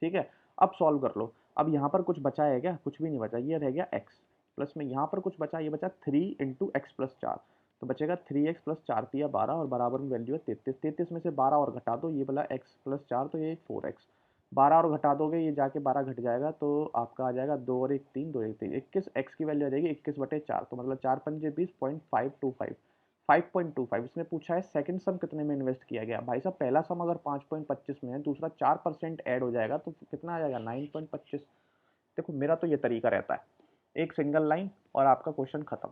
ठीक है, अब सॉल्व कर लो। अब यहाँ पर कुछ बचा है क्या, कुछ भी नहीं बचा, ये रह गया x प्लस में यहाँ पर कुछ बचा, ये बचा 3 × x+4, तो बचेगा 3x + 4×3 = 12 और बराबर में वैल्यू है 33। 33 में से 12 और घटा दो, ये बोला x+4 तो ये 4x, 12 और घटा दोगे ये जाके 12 घट जाएगा, तो आपका आ जाएगा 2 और 1 3, 2 1 3, 21। एक्स की वैल्यू आ जाएगी 21/4, तो मतलब 4 पंजे 20, 5.25 5.25। इसने पूछा है सेकंड सम कितने में इन्वेस्ट किया गया। भाई साहब पहला सम अगर 5.25 में है, दूसरा 4% ऐड हो जाएगा तो कितना आ जाएगा 9.25। देखो मेरा तो ये तरीका रहता है, एक सिंगल लाइन और आपका क्वेश्चन खत्म।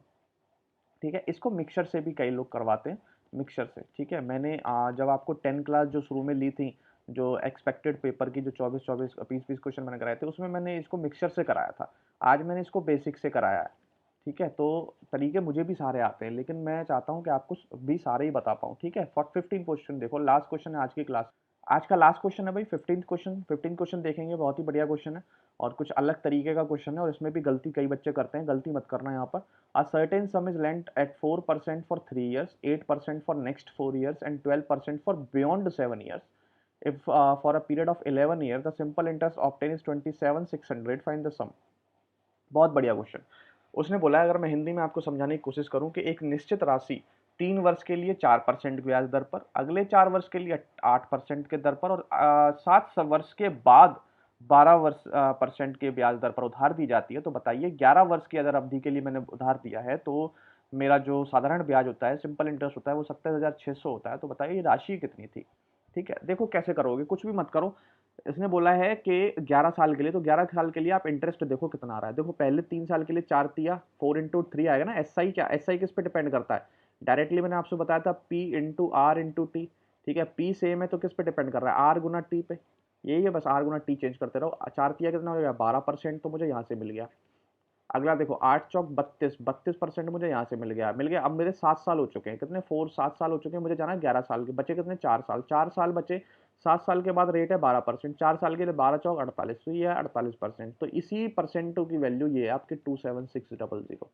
ठीक है, इसको मिक्सचर से भी कई लोग करवाते हैं, मिक्सचर से। ठीक है, मैंने जब आपको 10 क्लास जो शुरू में ली थी जो एक्सपेक्टेड पेपर की जो 24-24 20-20 क्वेश्चन मैंने कराए थे, उसमें मैंने इसको मिक्सचर से कराया था। आज मैंने इसको बेसिक से कराया है, ठीक है? तो तरीके मुझे भी सारे आते हैं, लेकिन मैं चाहता हूँ कि आपको भी सारे ही बता पाऊँ, ठीक है? फॉर 15 क्वेश्चन देखो, लास्ट क्वेश्चन है आज की क्लास। आज का लास्ट क्वेश्चन है भाई, 15 क्वेश्चन देखेंगे, बहुत ही बढ़िया क्वेश्चन है और कुछ अलग तरीके का क्वेश्चन है और इसमें भी गलती कई बच्चे करते हैं, गलती मत करना यहाँ पर। A certain sum is lent at 4% for 3 years, 8% for next 4 years and 12% for beyond 7 years. If for a period of 11 years, the simple interest obtained is 27,600. Find the sum. बहुत बढ़िया क्वेश्चन। उसने बोला है, अगर मैं हिंदी में आपको समझाने की कोशिश करूं कि एक निश्चित राशि 3 वर्ष के लिए 4% ब्याज दर पर, अगले 4 वर्ष के लिए 8% के दर पर और 7 वर्ष के बाद 12% के ब्याज दर पर उधार दी जाती है। तो बताइए 11 वर्ष की अगर अवधि के लिए मैंने उधार दिया है तो मेरा जो साधारण ब्याज होता है, सिंपल इंटरेस्ट होता है, वो 27,600 होता है। तो बताइए ये राशि कितनी थी? ठीक है, देखो कैसे करोगे, कुछ भी मत करो। इसने बोला है कि 11 साल के लिए, तो 11 साल के लिए आप इंटरेस्ट देखो कितना आ रहा है। देखो पहले 3 साल के लिए 4 तिया 4 into 3 आएगा ना। एसआई क्या, एसआई किस पे डिपेंड करता है? डायरेक्टली मैंने आपसे बताया था P into R into T, ठीक है? पी सेम है तो किस पे डिपेंड कर रहा है? आर गुना टी पे। यही है, बस आर गुना टी चेंज करते रहो। 4 तिया कितना हो गया? 12%, तो मुझे यहाँ से मिल गया। अगला देखो 8 चौक 32, 32% मुझे यहाँ से मिल गया। अब मेरे 7 साल हो चुके हैं, कितने 7 साल हो चुके हैं, मुझे जाना है 11 साल के, बचे कितने 4 साल, 4 साल बचे। 7 साल के बाद रेट है 12%, 4 साल के लिए 12 चौक 48, तो ये है 48%। तो इसी परसेंटों की वैल्यू ये है आपकी 27600।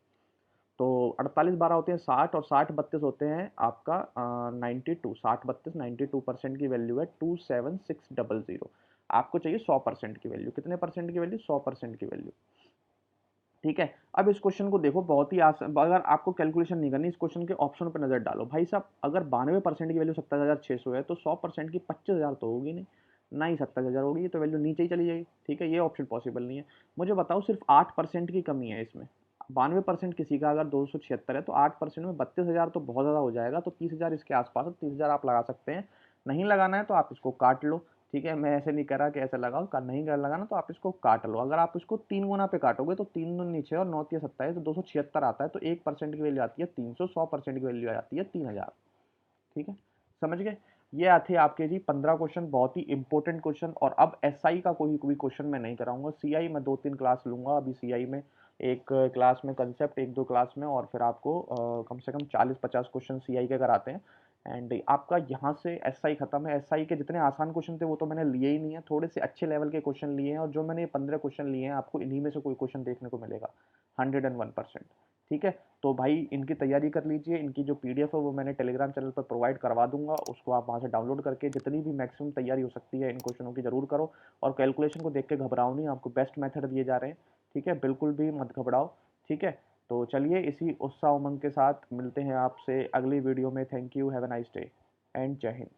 तो 48 12 होते हैं 60 और 60 32 होते हैं आपका 92, 60 32 92% की वैल्यू है 27600। आपको चाहिए 100% की वैल्यू, कितने परसेंट की वैल्यू? 100% की वैल्यू, ठीक है? अब इस क्वेश्चन को देखो, बहुत ही आसान। अगर आपको कैलकुलेशन नहीं करनी, इस क्वेश्चन के ऑप्शन पर नजर डालो भाई साहब। अगर 92% की वैल्यू 27,600 है तो 100% की 25,000 तो होगी नहीं, ना ही 27,000 होगी, तो वैल्यू नीचे ही चली जाएगी, ठीक है? ये ऑप्शन पॉसिबल नहीं है। मुझे बताओ, सिर्फ 8% की कमी है इसमें। 92% किसी का अगर 276 है तो 8% में 32,000 तो बहुत ज़्यादा हो जाएगा। तो 30,000 इसके आसपास है, 30,000 आप लगा सकते हैं। नहीं लगाना है तो आप इसको काट लो, ठीक है? मैं ऐसे नहीं कह रहा कि ऐसे लगाओ, का नहीं कर लगाना तो आप इसको काट लो। अगर आप इसको 3 गुना पे काटोगे तो 3 दूनी 6 और 9 तिया 27, तो 276 आता है। तो 1% की वैल्यू आती है 300, 100% की वैल्यू आती है 3,000, ठीक है? समझ गए? ये आते आपके जी 15 क्वेश्चन, बहुत ही इंपॉर्टेंट क्वेश्चन। और अब एसआई का कोई कोई क्वेश्चन मैं नहीं कराऊंगा। सीआई मैं 2-3 क्लास लूंगा अभी। सीआई में एक क्लास में कंसेप्ट, 1-2 क्लास में, और फिर आपको कम से कम 40-50 क्वेश्चन सीआई के कराते हैं। एंड आपका यहाँ से एसआई खत्म है। एसआई के जितने आसान क्वेश्चन थे वो तो मैंने लिए ही नहीं है, थोड़े से अच्छे लेवल के क्वेश्चन लिए हैं। और जो मैंने 15 क्वेश्चन लिए हैं, आपको इन्हीं में से कोई क्वेश्चन देखने को मिलेगा 101%, ठीक है? तो भाई इनकी तैयारी कर लीजिए। इनकी जो पीडीएफ है वो मैंने टेलीग्राम चैनल पर प्रोवाइड करवा दूंगा, उसको आप वहाँ से डाउनलोड करके जितनी भी मैक्सिमम तैयारी हो सकती है इन क्वेश्चनों की जरूर करो। और कैलकुलेशन को देख के घबराओ नहीं, आपको बेस्ट मेथड दिए जा रहे हैं, ठीक है? बिल्कुल भी मत घबराओ, ठीक है? तो चलिए इसी उत्साह उमंग के साथ मिलते हैं आपसे अगली वीडियो में। Thank you, have a nice day and जय हिंद।